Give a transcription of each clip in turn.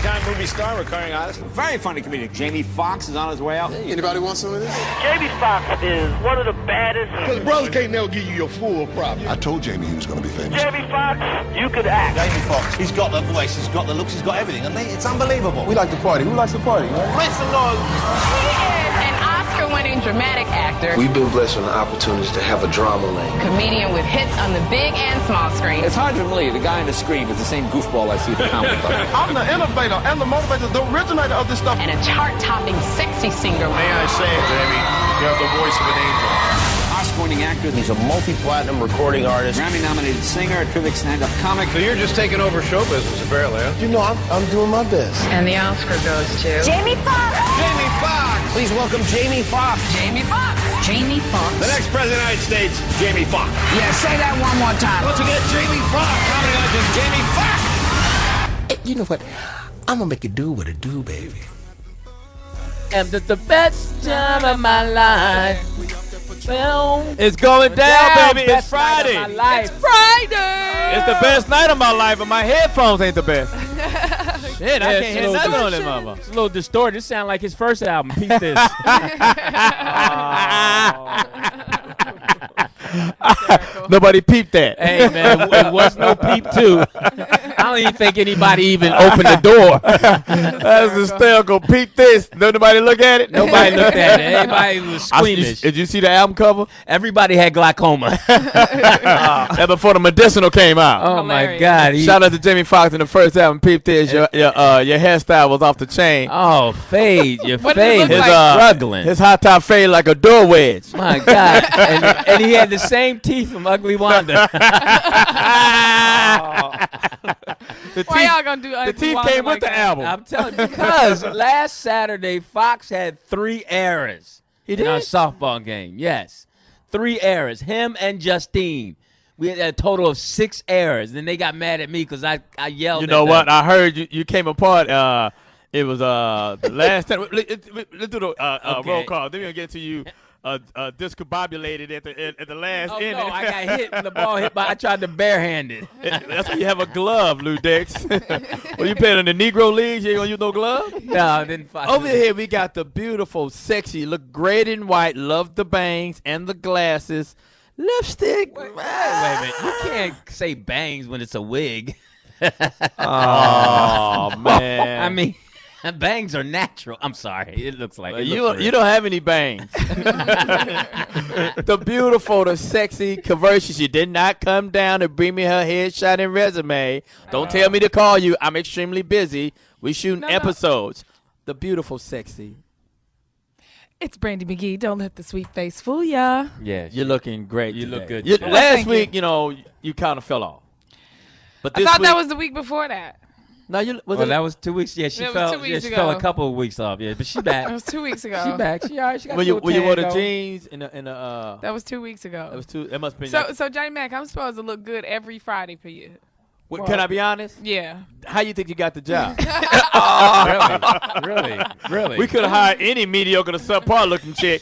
Longtime movie star, recurring artist, very funny comedian. Jamie Foxx is on his way out. Hey, anybody want some of this? Jamie Foxx is one of the baddest. Because brothers can't never give you your full props. I told Jamie he was going to be famous. Jamie Foxx, you could act. Jamie Foxx, he's got the voice, he's got the looks, he's got everything. And it's unbelievable. We like to party. Who likes to party? Right? Praise the Lord. He is an Oscar-winning dramatic actor. We've been blessed with the opportunities to have a drama lane. Comedian with hits on the big and small screen. It's hard to believe the guy on the screen is the same goofball I see at the comedy club. I'm the innovator and the motivator, the originator of this stuff. And a chart-topping sexy singer. May I say, Jamie, you have the voice of an angel. Oscar-winning actor. He's a multi-platinum recording artist. Grammy-nominated singer, a terrific stand-up comic. So you're just taking over show business, apparently, huh? You know, I'm doing my best. And the Oscar goes to Jamie Foxx. Jamie Foxx! Please welcome Jamie Foxx. Jamie Foxx. Jamie Foxx. The next president of the United States, Jamie Foxx. Yeah, say that one more time. Once again, Jamie Foxx, comedy legend, Jamie Foxx. Hey, you know what? I'm going to make it do what it do, baby. And the best time of my life. Well, it's going down, baby. It's Friday. It's Friday. It's the best night of my life, but my headphones ain't the best. Shit, I can't hear nothing on them, mama. It's a little distorted. It sounds like his first album. Peep this. Nobody peeped that. Hey, man, it was no peep, too. I don't even think anybody even opened the door. That's hysterical. Peep this. Nobody look at it? Nobody looked at it. Everybody was squeamish. Did you see the album cover? Everybody had glaucoma. That before the medicinal came out. Oh, my God. Shout out to Jamie Foxx in the first album. Peep this. Your hairstyle was off the chain. Oh, fade. Your fade was struggling. His hot top fade like a door wedge. My God. And he had the same teeth from Ugly Wanda. Why y'all gonna do the teeth came with the album. I'm telling you, because last Saturday Fox had 3 errors. He did? In our softball game. Yes, 3 errors. Him and Justine. We had a total of 6 errors. Then they got mad at me because I yelled. You know what? I heard you came apart. It was the last time. Let's do the roll call. Then we'll get to you. Discombobulated at the last inning. No, I got hit and the ball hit by. I tried to barehand it. That's why you have a glove, Lou Dix. Well, you playing in the Negro Leagues? You ain't gonna use no glove? No, I didn't. Over here, we got the beautiful, sexy, look great in white. Love the bangs and the glasses. Lipstick. Wait a minute. You can't say bangs when it's a wig. Oh man. I mean. Bangs are natural. I'm sorry. It looks like it. You don't have any bangs. The beautiful, the sexy conversion. She did not come down to bring me her headshot and resume. Don't tell me to call you. I'm extremely busy. We shooting episodes. The beautiful, sexy. It's Brandi Magee. Don't let the sweet face fool ya. Yeah, you're looking great. You look good. Last week, you kind of fell off. But I thought that was the week before that. No, that was 2 weeks. Yeah, she fell. She fell a couple of weeks off. Yeah, but she back. That was 2 weeks ago. She back. She all right. She got when you wore the jeans and That was 2 weeks ago. That was two. That must be. So Johnny Mack, I'm supposed to look good every Friday for you. Can I be honest? Yeah. How you think you got the job? Really? We could have hired any mediocre to subpar looking chick.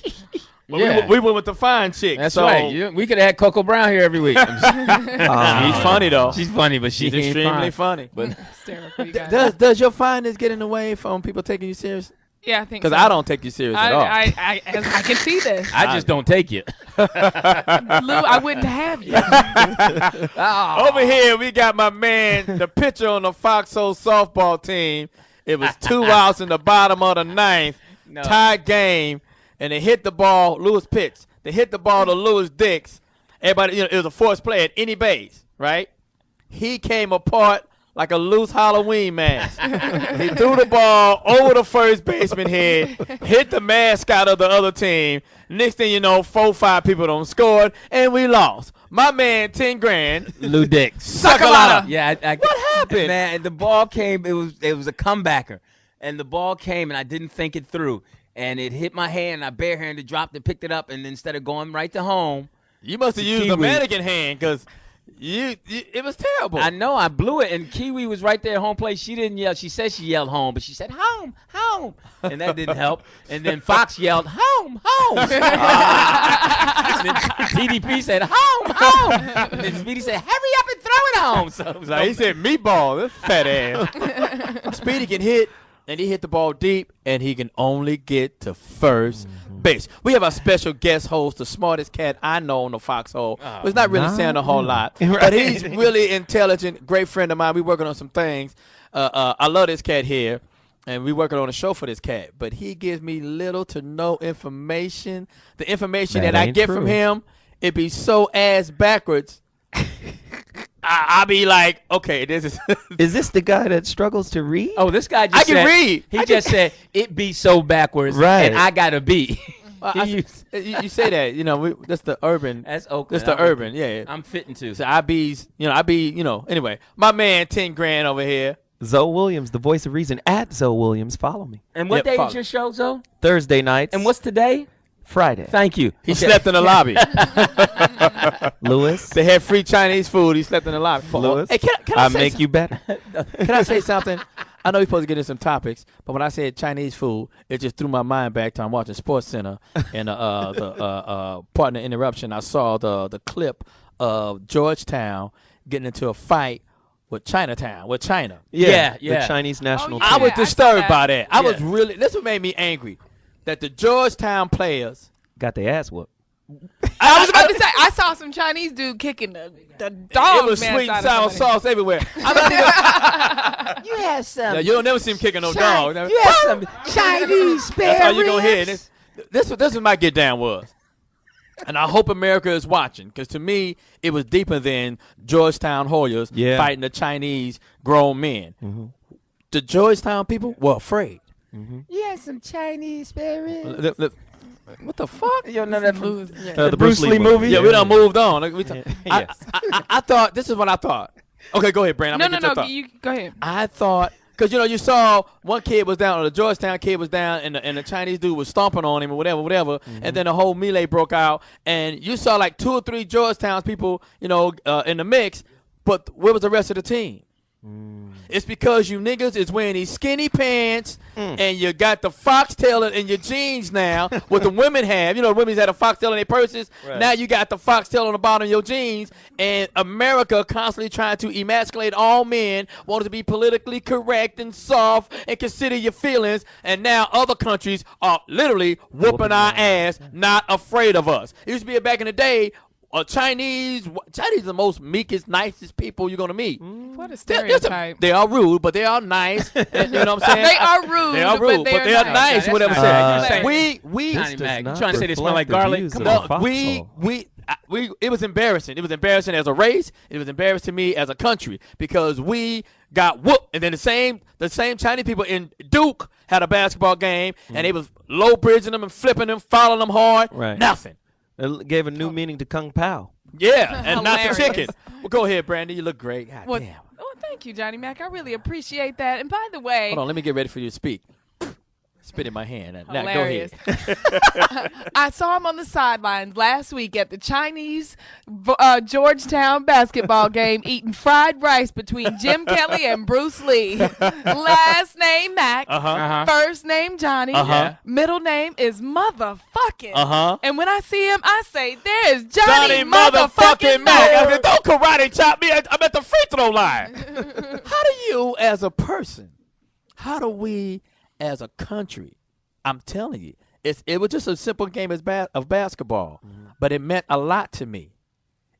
Yeah. We went with the fine chick. That's right. We could have had Coco Brown here every week. She's funny though. She's funny, but she's extremely funny. But does your fineness get in the way from people taking you serious? Yeah, I think because I don't take you serious at all. I can see this. I just don't take you. Lou, I wouldn't have you. Over here, we got my man, the pitcher on the Foxxhole softball team. It was 2 outs in the bottom of the 9th. Tied game. And they hit the ball. Lewis pitched. They hit the ball to Lewis Dix. Everybody, it was a forced play at any base, right? He came apart like a loose Halloween mask. He threw the ball over the first baseman head, hit the mascot of the other team. Next thing you know, 4-5 people done scored, and we lost. My man, 10 grand. Lou Dix. Suck-a-lotta. Yeah, what happened? Man, the ball came. It was a comebacker. And the ball came, and I didn't think it through. And it hit my hand. I barehanded, dropped it, picked it up, and instead of going right to home, you must have used a mannequin hand because it was terrible. I know. I blew it, and Kiwi was right there at home plate. She didn't yell. She said she yelled home, but she said home, home, and that didn't help. And then Fox yelled home, home. And then TDP said home, home. And then Speedy said hurry up and throw it on, so He said meatball. This fat ass. Speedy can hit, and he hit the ball deep, and he can only get to first base. We have our special guest host, the smartest cat I know on the Foxxhole. It's not really saying a whole lot, but he's really intelligent, great friend of mine. We working on some things. I love this cat here, and we working on a show for this cat. But he gives me little to no information. The information that I get from him, it be so ass backwards. I be like, okay, this is. Is this the guy that struggles to read? Oh, this guy just I can read. He just said it be so backwards, right? And I gotta be. You say that, that's the urban. That's Oakland. That's the urban, yeah. I'm fitting to. So anyway, my man 10 grand over here. Zoe Williams, the voice of reason at Zoe Williams. Follow me. And what day is your show, Zoe? Thursday nights. And what's today? Friday. Thank you. He slept in the lobby. Lewis. They had free Chinese food. He slept in the lobby. Lewis. Hey, can I make you better. Can I say something? I know we're supposed to get into some topics, but when I said Chinese food, it just threw my mind back to I'm watching Sports Center, and the partner interruption. I saw the clip of Georgetown getting into a fight with China. Yeah. The Chinese national team. I was disturbed by that. I was really. That's what made me angry. That the Georgetown players got their ass whooped. I was about to say, I saw some Chinese dude kicking the dog. It was sweet and sour sauce everywhere. You had some. Yeah, you don't never see him kicking no dog. You had some Chinese spare That's all you gonna hear. This what my get down was. And I hope America is watching, because to me, it was deeper than Georgetown Hoyas fighting the Chinese grown men. Mm-hmm. The Georgetown people were afraid. Mm-hmm. You had some Chinese spare ribs. What the fuck? You know that from the Bruce Lee movie? Yeah, we done moved on. I thought, this is what I thought. Okay, go ahead, Brandon. No, you go ahead. I thought, because, you saw one kid was down, or the Georgetown kid was down, and the Chinese dude was stomping on him or whatever, mm-hmm. And then the whole melee broke out, and you saw like 2 or 3 Georgetown people, in the mix, but where was the rest of the team? It's because you niggas is wearing these skinny pants and you got the foxtail in your jeans now, what the women have. The women had a foxtail in their purses. Right. Now you got the foxtail on the bottom of your jeans, and America constantly trying to emasculate all men, wanting to be politically correct and soft and consider your feelings, and now other countries are literally whooping our ass, not afraid of us. It used to be back in the day, Chinese are the most meekest, nicest people you're gonna meet. What a stereotype. They are rude, but they are nice. You know what I'm saying? They are rude, but they are nice. Whatever. We Johnny Mack. You trying to say they smell like garlic? Come on. It was embarrassing. It was embarrassing as a race. It was embarrassing to me as a country, because we got whooped. And then the same Chinese people in Duke had a basketball game, and they was low bridging them and flipping them, following them hard. Right. Nothing. It gave a new meaning to Kung Pao. Yeah, and not the chicken. Well, go ahead, Brandi. You look great. God damn. Oh, thank you, Johnny Mack. I really appreciate that. And by the way, hold on. Let me get ready for you to speak. Spit in my hand. Now, go ahead. I saw him on the sidelines last week at the Chinese Georgetown basketball game eating fried rice between Jim Kelly and Bruce Lee. Last name Mac. First name Johnny. Middle name is motherfucking. And when I see him, I say, there's Johnny motherfucking Mac. I said, don't karate chop me. I'm at the free throw line. How do you, as a person, how do we as a country, I'm telling you, it was just a simple game of basketball, but it meant a lot to me.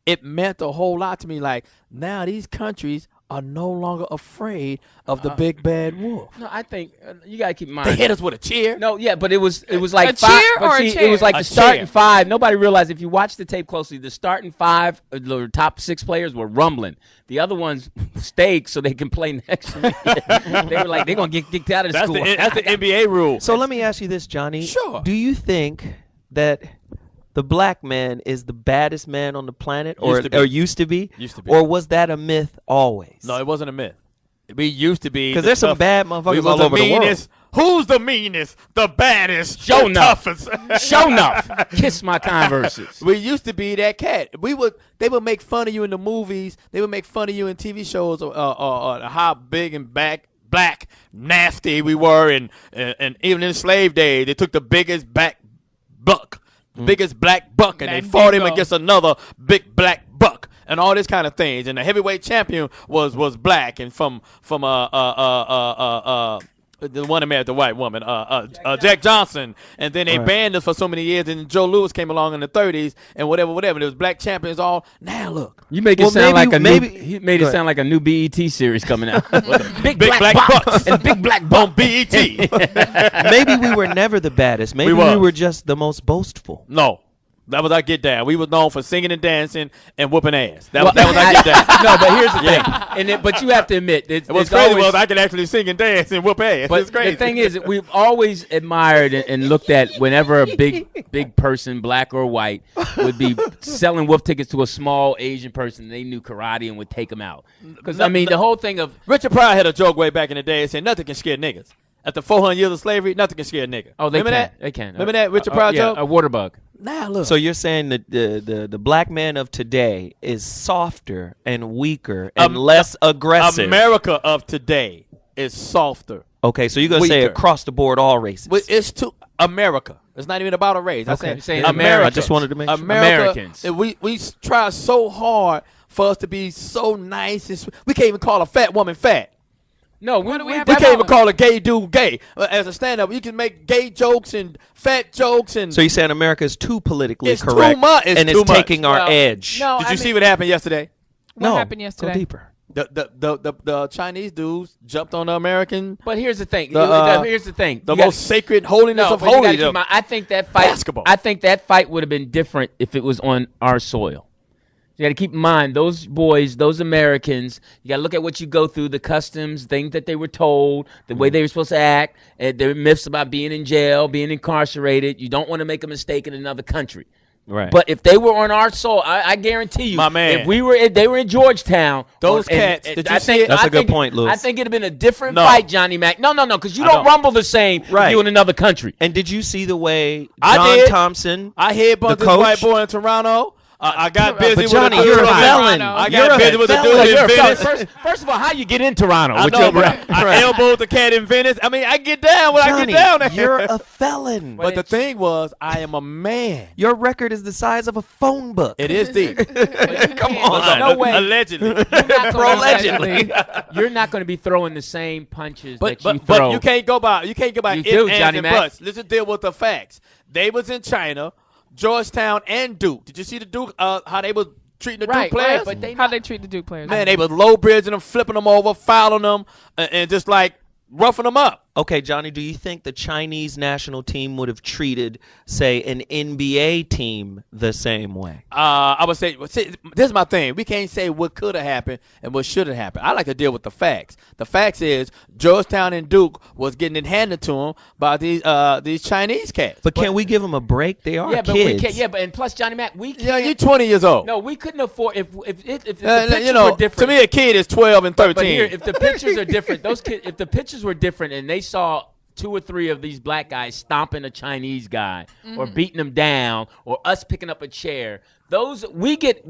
It meant a whole lot to me. Like, now these countries are no longer afraid of the big bad wolf. No, I think you gotta keep in mind. They hit us with a cheer. No, yeah, but it was like a cheer or a chair? It was like the starting 5. Nobody realized, if you watch the tape closely, the starting 5, the top 6 players were rumbling. The other ones stayed so they can play next week. They were like, they're gonna get kicked out of school. That's the NBA rule. So let me ask you this, Johnny. Sure. Do you think that the black man is the baddest man on the planet, or used to be? Or was that a myth always? No, it wasn't a myth. We used to be. Because there's some bad motherfuckers all over the world. Who's the meanest, the baddest, Show the toughest? Show enough. Kiss my Converses. We used to be that cat. They would make fun of you in the movies. They would make fun of you in TV shows, how big and black, nasty we were, and even in slave days, they took the biggest black buck, biggest black buck, and they fought him against another big black buck. and all this kind of things. And the heavyweight champion was black and from the one that married the white woman, Jack Johnson, and then they banned us for so many years, and Joe Louis came along in the 30s, and whatever. There was black champions all. Now look, you make it sound like he made it sound like a new BET series coming out. big black bucks and big black on BET. Maybe we were never the baddest. Maybe we were just the most boastful. No. That was our get down. We was known for singing and dancing and whooping ass. That was our get down. No, but here's the thing. But you have to admit, what's crazy was I could actually sing and dance and whoop ass. But it's crazy. The thing is, we've always admired and looked at whenever a big person, black or white, would be selling wolf tickets to a small Asian person. They knew karate and would take them out. Because the whole thing of Richard Pryor had a joke way back in the day and said nothing can scare niggas. After 400 years of slavery, nothing can scare a nigga. Oh, they remember can. that? They can. Remember that Richard Pryor joke? A water bug. Now look. So you're saying that the black man of today is softer and weaker and less aggressive. America of today is softer. Okay, so you're going to say across the board all races. Well, it's to America. It's not even about a race. Okay. I'm saying America. I just wanted to make sure. Americans. We try so hard for us to be so nice. We can't even call a fat woman fat. No, we can't even call a gay dude gay. As a stand-up, you can make gay jokes and fat jokes. And so you're saying America is too politically it's correct too much. it's taking our edge. No, Did you see what happened yesterday? What happened yesterday? Go deeper. The Chinese dudes jumped on the American. But here's the thing. Here's the thing. The most sacred holiness of holy. I think that fight. Basketball. I think that fight would have been different if it was on our soil. You got to keep in mind, those boys, those Americans, you got to look at what you go through, the customs, things that they were told, the way they were supposed to act, there are myths about being in jail, being incarcerated. You don't want to make a mistake in another country. Right. But if they were on our soil, I guarantee you, my man, if they were in Georgetown, those cats. Did you see it? That's a good point, Louis. I think it'd have been a different fight, Johnny Mack. No, because you don't rumble the same if you're in another country. And did you see the way John Thompson, I headbutted this white boy in Toronto? I got busy with Johnny, the dude. you're a felon. I got busy with the dude in Venice. First of all, how you get in Toronto? I elbowed the cat in Venice. I mean, I get down when I get down there. You're a felon. But the thing was, I am a man. Your record is the size of a phone book. It is deep. Come on. No way. Allegedly. Allegedly. You're not going to be throwing the same punches that you throw. But you can't go by. You can't go by You ifs, do, ands, Johnny and Mack. buts. Let's just deal with the facts. They was in China, Georgetown, and Duke. Did you see the Duke? How they was treating the Duke players? But how they treat the Duke players? Man, they was low bridging them, flipping them over, fouling them, and just like roughing them up. Okay, Johnny, do you think the Chinese national team would have treated, say, an NBA team the same way? I would say, this is my thing. We can't say what could have happened and what should have happened. I like to deal with the facts. The facts is Georgetown and Duke was getting it handed to them by these Chinese cats. But can we give them a break? They are but kids. we can't. Yeah, but and plus, Johnny Mack, we can't. Yeah, you're 20 years old. No, we couldn't afford if the pictures were different. To me, a kid is 12 and 13. But here, if the pictures are different, those kids, if the pictures were different, and they saw 2 or 3 of these black guys stomping a Chinese guy or beating him down or us picking up a chair, those we get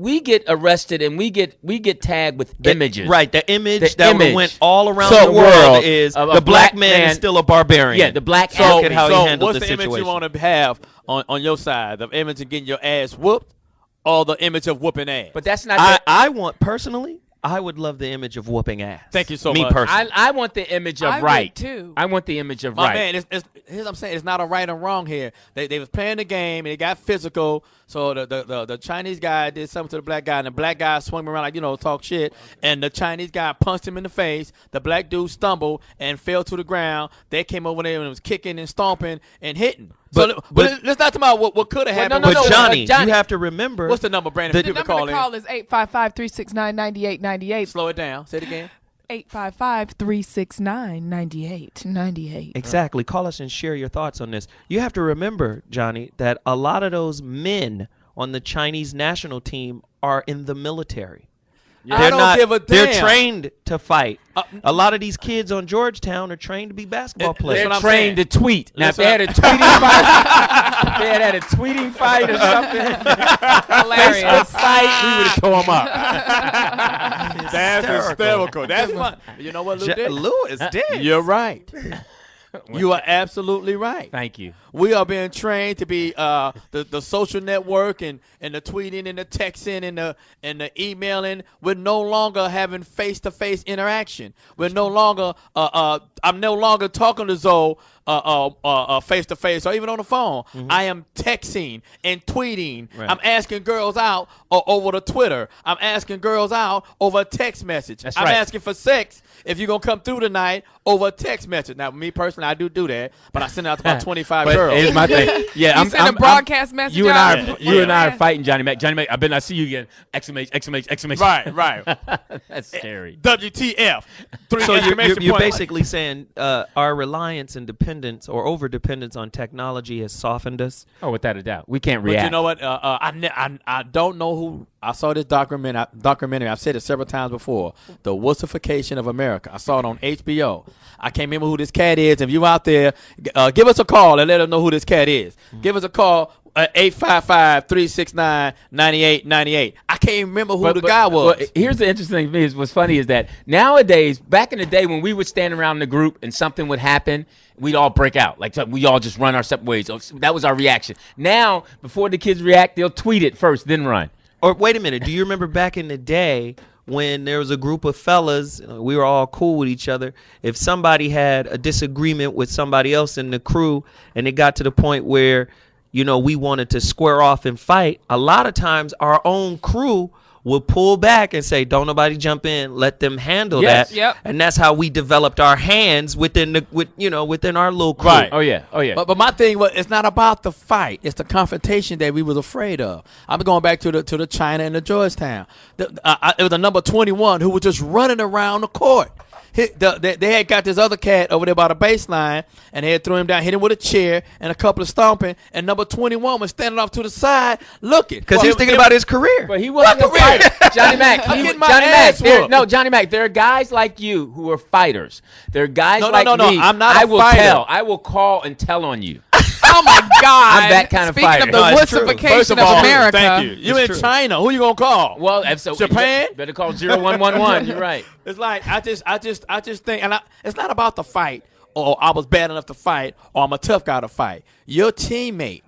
arrested and we get tagged with images. Right, the image went all around the the world is the black man is still a barbarian. Yeah, the black. Look at how he handled what's the the image situation. you want to have on your side? The image of getting your ass whooped, or the image of whooping ass? But that's not. I want personally. I would love the image of whooping ass. Thank you so Me much. personally. I want the image of I right. would too. I want the image of My right. man, here's what I'm saying. It's not a right and wrong here. They was playing the game and it got physical. So the Chinese guy did something to the black guy, and the black guy swung him around like, talk shit. And the Chinese guy punched him in the face. The black dude stumbled and fell to the ground. They came over there and was kicking and stomping and hitting. But let's not talk about what could have happened. But Johnny, you have to remember. What's the number, Brandon? The number to call is 855-369-9898. Slow it down. Say it again. 855-369-9898. Exactly. Call us and share your thoughts on this. You have to remember, Johnny, that a lot of those men on the Chinese national team are in the military. Yeah. I don't give a damn. They're trained to fight. A lot of these kids on Georgetown are trained to be basketball players. They're trained to tweet. Now, if they had a tweeting fight, if they had a tweeting fight or something, Hilarious fight, we would have tore them up. That's hysterical. That's fun. You know what Lou did? Lou is dead. You're right. You are absolutely right. Thank you. We are being trained to be the social network and the tweeting and the texting and the emailing. We're no longer having face-to-face interaction. We're no longer I'm no longer talking to Zoe face-to-face or even on the phone. I am texting and tweeting. Right. I'm asking girls out over the Twitter. I'm asking girls out over a text message. I'm asking for sex if you're going to come through tonight over a text message. Now, me personally, I do that, but I send it out to about 25 girls. Here's my thing. Yeah, I'm a broadcast message. You and I are fighting Johnny Mack. Johnny Mack, I see you again. Exclamation. Right. That's scary. WTF. So you're basically saying our reliance and dependence or over-dependence on technology has softened us? Oh, without a doubt. We can't react. But you know what? I don't know who. I saw this documentary. I've said it several times before. The Wussification of America. I saw it on HBO. I can't remember who this cat is. If you out there, give us a call and let us know who this cat is. Give us a call. 855-369-9898. I can't remember who the guy was. Well, here's the interesting thing to me. What's funny is that nowadays, back in the day when we would stand around in the group and something would happen, we'd all break out. Like we all just run our separate ways. So that was our reaction. Now, before the kids react, they'll tweet it first, then run. Or wait a minute. Do you remember back in the day when there was a group of fellas, we were all cool with each other. If somebody had a disagreement with somebody else in the crew and it got to the point where we wanted to square off and fight, a lot of times our own crew would pull back and say, don't nobody jump in, let them handle that. Yep. And that's how we developed our hands within our little crew. Right. Oh, yeah. But my thing was, it's not about the fight. It's the confrontation that we was afraid of. I'm going back to the China and the Georgetown. It was a number 21 who was just running around the court. They had got this other cat over there by the baseline, and they had threw him down, hit him with a chair and a couple of stomping, and number 21 was standing off to the side looking. Because he was thinking about his career. But he wasn't a fighter. Johnny Mack. Johnny Mack, there are guys like you who are fighters. There are guys like me. I'm not a fighter. I will call and tell on you. Oh, my God. I'm that kind of fighter. Speaking of the wussification of America. Thank you. You in China. Who you going to call? Well, Japan? Better call 0111. You're right. It's like I just think, and it's not about the fight, or I was bad enough to fight, or I'm a tough guy to fight. Your teammate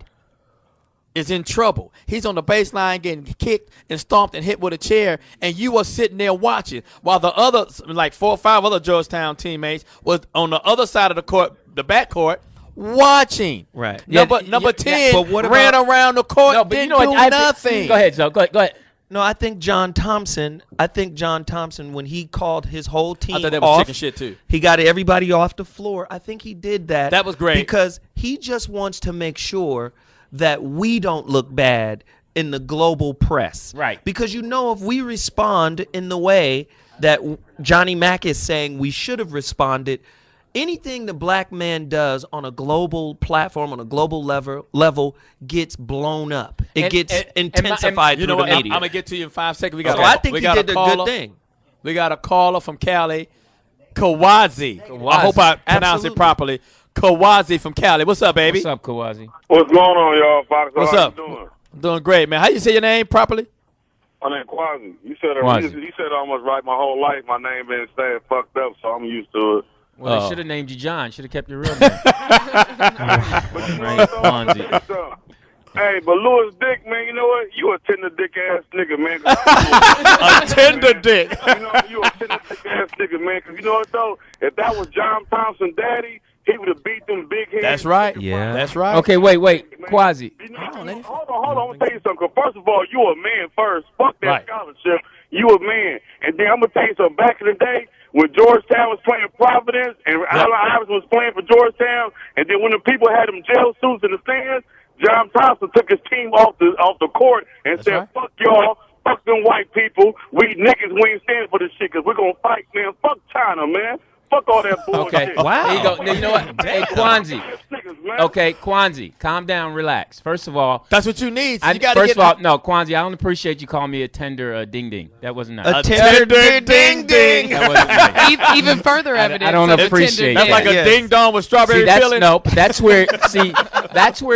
is in trouble. He's on the baseline getting kicked and stomped and hit with a chair, and you are sitting there watching while the other, like 4 or 5 other Georgetown teammates, was on the other side of the court, the back court, watching. Right. Number 10 ran around the court, didn't do nothing. Go ahead, Joe. Go ahead. No, I think John Thompson, when he called his whole team I thought that off, was chicken shit too. He got everybody off the floor. I think he did that. That was great. Because he just wants to make sure that we don't look bad in the global press. Right. Because if we respond in the way that Johnny Mack is saying we should have responded, anything the black man does on a global platform, on a global level gets blown up. It gets intensified through the media. I'm going to get to you in 5 seconds. I think he did a good thing. We got a caller from Cali, Kawazi. I hope I pronounced it properly. Kawazi from Cali. What's up, baby? What's up, Kawazi? What's going on, y'all? Fox, what's up? You doing? I'm doing great, man. How you say your name properly? My name Quasi. You said it almost right my whole life. My name been staying fucked up, so I'm used to it. Well, they should have named you John. Should have kept your real name. Hey, but Louis Dick, man, you know what? You a tender dick ass nigga, man. A tender dick. You a tender dick ass nigga, man. Because you know what, though? If that was John Thompson daddy, he would have beat them big heads. That's right. Yeah. That's right. Okay, wait. Quasi. Hold on. I'm going to tell you something. First of all, you a man first. Fuck that scholarship. You a man. And then I'm going to tell you something. Back in the day, when Georgetown was playing Providence and Allen Iverson was playing for Georgetown, and then when the people had them jail suits in the stands, John Thompson took his team off the court and said, fuck y'all, fuck them white people. We niggas, we ain't standing for this shit because we're going to fight, man. Fuck China, man. Fuck all that bullshit. Okay. Wow. There you go. Now, you know what? Hey, Kwanzi. Okay, Kwanzi, calm down, relax. First of all, that's what you need. So no, Kwanzi, I don't appreciate you calling me a tender ding ding. That wasn't nice. A tender ding ding. That wasn't nice. Even further evidence. I don't appreciate that. That's like a ding dong with strawberry filling. No, that's where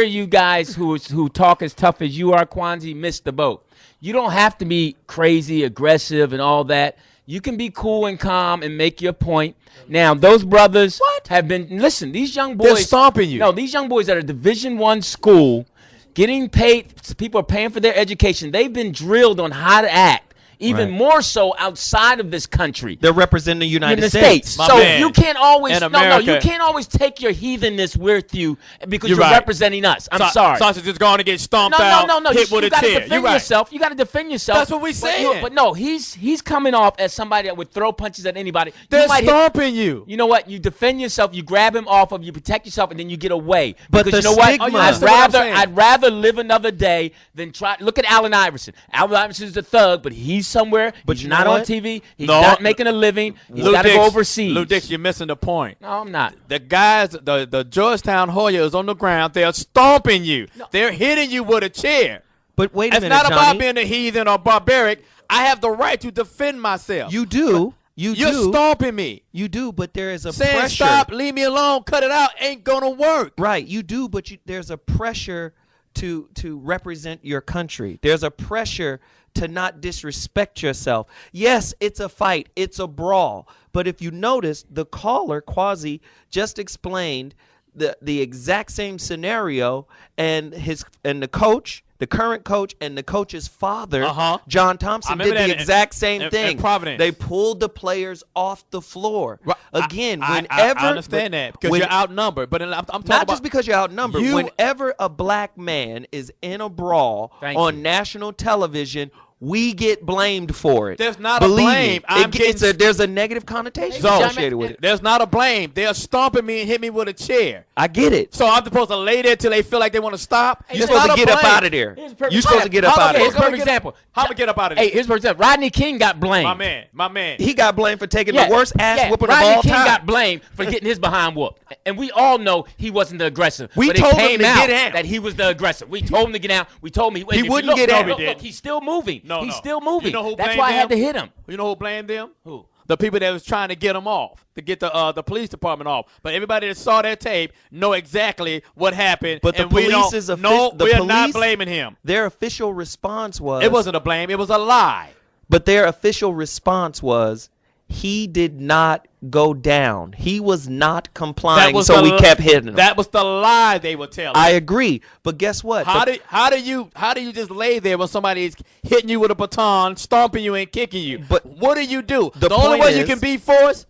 you guys who talk as tough as you are, Kwanzi, miss the boat. You don't have to be crazy, aggressive, and all that. You can be cool and calm and make your point. Now, those brothers, have been. Listen, these young boys. They're stomping you. No, these young boys at a Division I school, getting paid. People are paying for their education. They've been drilled on how to act. Even more so outside of this country. They're representing the United States. So you can't always you can't always take your heathenness with you because you're representing us. I'm sorry. Sausage is going to get stomped out. No. Hit with a chair. Defend yourself. You got to defend yourself. That's what we saying. But no, he's coming off as somebody that would throw punches at anybody. They're stomping you. You know what? You defend yourself. You grab him off of. You protect yourself, and then you get away. But because the you know stigma, what? I'd rather live another day than try. Look at Allen Iverson. Allen Iverson's a thug, but he's somewhere. But He's not on TV. He's not making a living. He's got to go overseas. Lou Dix, you're missing the point. No, I'm not. The guys, the Georgetown Hoya is on the ground. They're stomping you. No. They're hitting you with a chair. But wait a minute, It's not Johnny. about being a heathen or barbaric. I have the right to defend myself. You do. You're stomping me. You do, but there is a saying pressure. Stop, leave me alone, cut it out ain't going to work. Right, you do, but there's a pressure to represent your country. There's a pressure to not disrespect yourself. Yes, it's a fight. It's a brawl. But if you notice, the caller, Quasi, just explained the exact same scenario, and the coach, the current coach, and the coach's father, John Thompson, did the exact same thing. They pulled the players off the floor. Again, whenever I understand that because you're outnumbered, but I'm talking not about just because you're outnumbered. Whenever a black man is in a brawl on national television, we get blamed for it. There's not a blame. There's a negative connotation associated with it. There's not a blame. They're stomping me and hit me with a chair. I get it. So I'm supposed to lay there till they feel like they want to stop? You're supposed to get up out of there. You're supposed to get up out of there. Here's a perfect example. How do we get up out of there? Hey, here's a perfect example. Rodney King got blamed. My man. He got blamed for taking the worst ass whooping of Rodney all King time. got blamed for getting his behind whooped. And we all know he wasn't the aggressor. We but told it came him to out get out. that he was the aggressor. We told him to get out. We told him he wouldn't get out. Look, he's still moving. He's still moving. You know who That's blamed why I had them? to hit him. You know who blamed them? Who? The people that was trying to get him off, to get the police department off. But everybody that saw that tape know exactly what happened. But the and we police is we're not blaming him. Their official response was it wasn't a blame. It was a lie. But their official response was he did not go down. He was not complying, so we kept hitting him. That was the lie they were telling. I agree, but guess what? How do you just lay there when somebody's hitting you with a baton, stomping you and kicking you? But what do you do? The only way you can beat force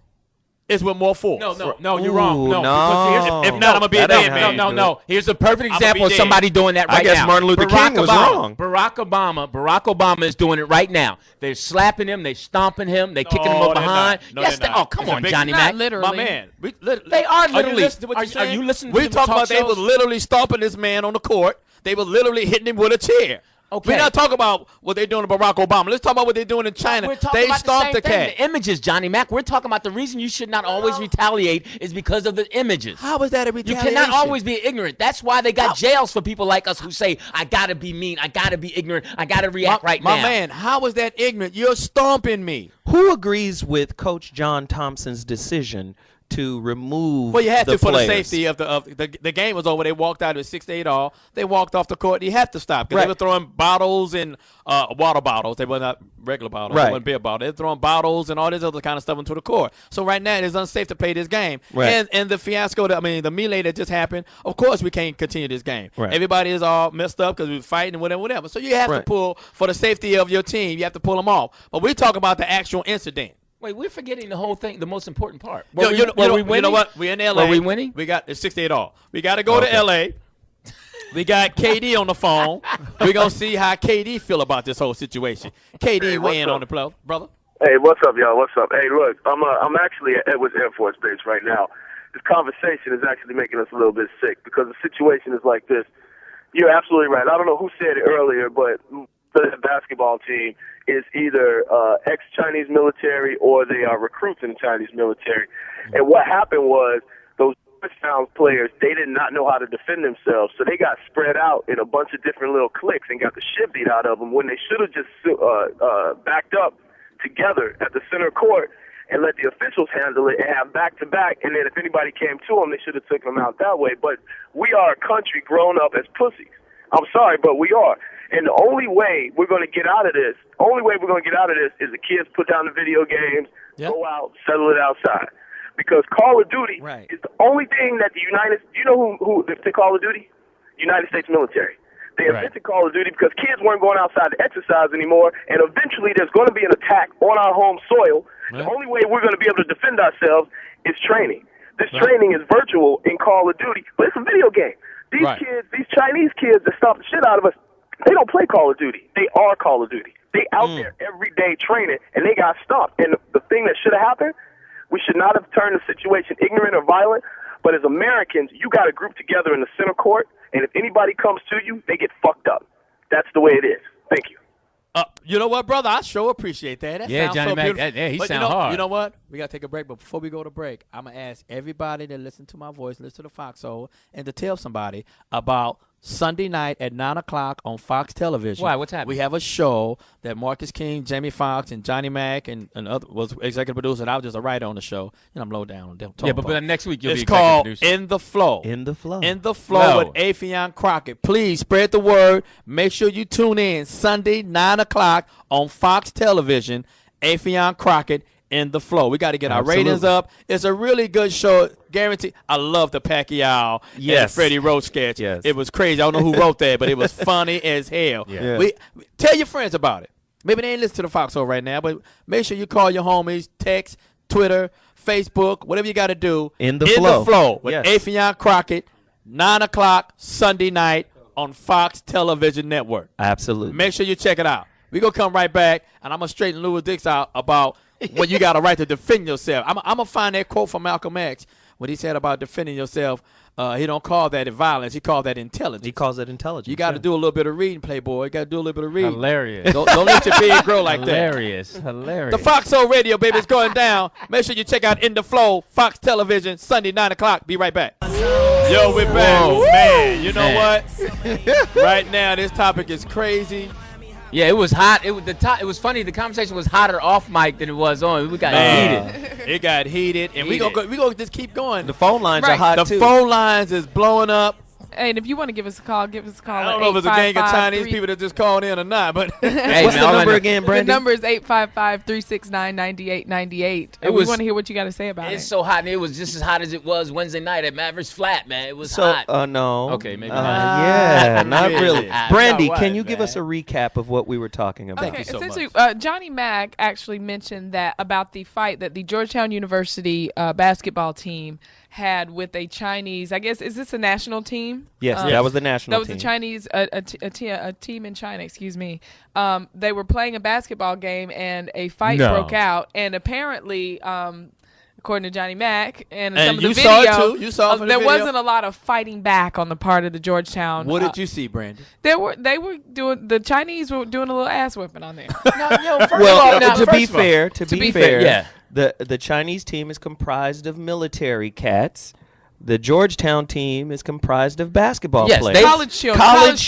is with more force. No, you're wrong. No. If not, I'm gonna be a dead man. No. Here's a perfect example of somebody doing that right now. I guess Martin Luther King was wrong. Barack Obama is doing it right now. They're slapping him, they're stomping him, they're kicking him up behind. Yes, oh, come on, Johnny Mack. Literally. My man. They are literally. Are you listening to what you're saying? We talking about they was literally stomping this man on the court. They were literally hitting him with a chair. Okay. We're not talking about what they're doing to Barack Obama. Let's talk about what they're doing in China. They stomped the cat. The images, Johnny Mack. We're talking about the reason you should not always retaliate is because of the images. How is that a retaliation? You cannot always be ignorant. That's why they got jails for people like us who say, I got to be mean, I got to be ignorant, I got to react now. My man, how is that ignorant? You're stomping me. Who agrees with Coach John Thompson's decision to remove Well, you had to for players? the safety of the game was over. They walked out. It was 6-8 all. They walked off the court. You have to stop because they were throwing bottles and water bottles. They were not regular bottles. They weren't beer bottles. They were throwing bottles and all this other kind of stuff into the court. So right now it is unsafe to play this game. Right. And the fiasco, the melee that just happened, of course we can't continue this game. Right. Everybody is all messed up because we're fighting and whatever. So you have to pull, for the safety of your team, you have to pull them off. But we're talking about the actual incident. Wait, we're forgetting the whole thing, the most important part. Were we winning? You know what? We're in L.A. Were we winning? We got it's 6-8 all. We got to go to L.A. We got KD on the phone. We're going to see how KD feel about this whole situation. KD, weigh in on the play, brother. Hey, what's up, y'all? What's up? Hey, look, I'm actually at Edwards Air Force Base right now. This conversation is actually making us a little bit sick because the situation is like this. You're absolutely right. I don't know who said it earlier, but the basketball team is either ex-Chinese military or they are recruits in the Chinese military. And what happened was those Georgetown players, they did not know how to defend themselves, so they got spread out in a bunch of different little cliques and got the shit beat out of them when they should have just backed up together at the center court and let the officials handle it and have back-to-back, and then if anybody came to them, they should have taken them out that way. But we are a country grown up as pussies. I'm sorry, but we are. And the only way we're going to get out of this, is the kids put down the video games, go out, settle it outside. because Call of Duty Right. is the only thing that you know who invented Call of Duty? United States military. They invented Call of Duty because kids weren't going outside to exercise anymore, and eventually there's going to be an attack on our home soil. Right. The only way we're going to be able to defend ourselves is training. This training is virtual in Call of Duty, but it's a video game. These kids, these Chinese kids that stomp the shit out of us, they don't play Call of Duty. They are Call of Duty. They out there every day training, and they got stomped. And the thing that should have happened, we should not have turned the situation ignorant or violent, but as Americans, you got to group together in the center court, and if anybody comes to you, they get fucked up. That's the way it is. Thank you. You know what, brother? I sure appreciate that. That sounds Johnny so Mack, beautiful. he But sound hard. You know what? We got to take a break. But before we go to break, I'm going to ask everybody that listen to my voice, listen to the Foxxhole, and to tell somebody about Sunday night at 9 o'clock on Fox Television. Why? What's happening? We have a show that Marcus King, Jamie Foxx, and Johnny Mack and other was executive producer, and I was just a writer on the show. And I'm low down on them. Yeah, but next week you'll be It's executive called producer. In the Flow. In the Flow. In the Flow with Affion Crockett. Please spread the word. Make sure you tune in Sunday, 9 o'clock on Fox Television. Affion Crockett, In the Flow. We got to get our ratings up. It's a really good show. Guaranteed. I love the Pacquiao and Freddie Roach sketch. Yes. It was crazy. I don't know who wrote that, but it was funny as hell. Yeah. Tell your friends about it. Maybe they ain't listen to the Foxxhole right now, but make sure you call your homies, text, Twitter, Facebook, whatever you got to do. In the Flow with Affion Crockett, 9 o'clock Sunday night on Fox Television Network. Absolutely. Make sure you check it out. We're going to come right back, and I'm going to straighten Louis Dix out about when you got a right to defend yourself. I'm going to find that quote from Malcolm X when he said about defending yourself. He don't call that violence. He called that intelligence. He calls it intelligence. You got to do a little bit of reading, Playboy. You got to do a little bit of reading. Hilarious. Don't let your beard grow like Hilarious. that. Hilarious. The Foxxhole Radio, baby, is going down. Make sure you check out In the Flow, Fox Television, Sunday, 9 o'clock. Be right back. Yo, we're back. Whoa. Man, you know what? Right now, this topic is crazy. Yeah, it was hot. It was funny. The conversation was hotter off mic than it was on. We got heated. It got heated, and we gonna just keep going. The phone lines are hot, too. The phone lines is blowing up. And if you want to give us a call, give us a call. I don't know if it's a gang of Chinese people that just called in or not, but hey, what's the number again, Brandi? The number is 855-369-9898. We want to hear what you got to say about it. It's so hot, and it was just as hot as it was Wednesday night at Mavericks Flat, man. It was hot. No. Okay, maybe not. Yeah, not really. Brandi, Right, can you give us a recap of what we were talking about? Okay, essentially, Johnny Mack actually mentioned that about the fight that the Georgetown University basketball team had with a Chinese, I guess, is this a national team? Yes, that was the national team. That was the Chinese, a team in China, excuse me. They were playing a basketball game and a fight broke out. And apparently, according to Johnny Mack and some of the video, saw it too. You saw it from the there video. wasn't a lot of fighting back on the part of the Georgetown. What did you see, Brandi? The Chinese were doing a little ass whipping on there. To be fair, yeah. The Chinese team is comprised of military cats. The Georgetown team is comprised of basketball players. College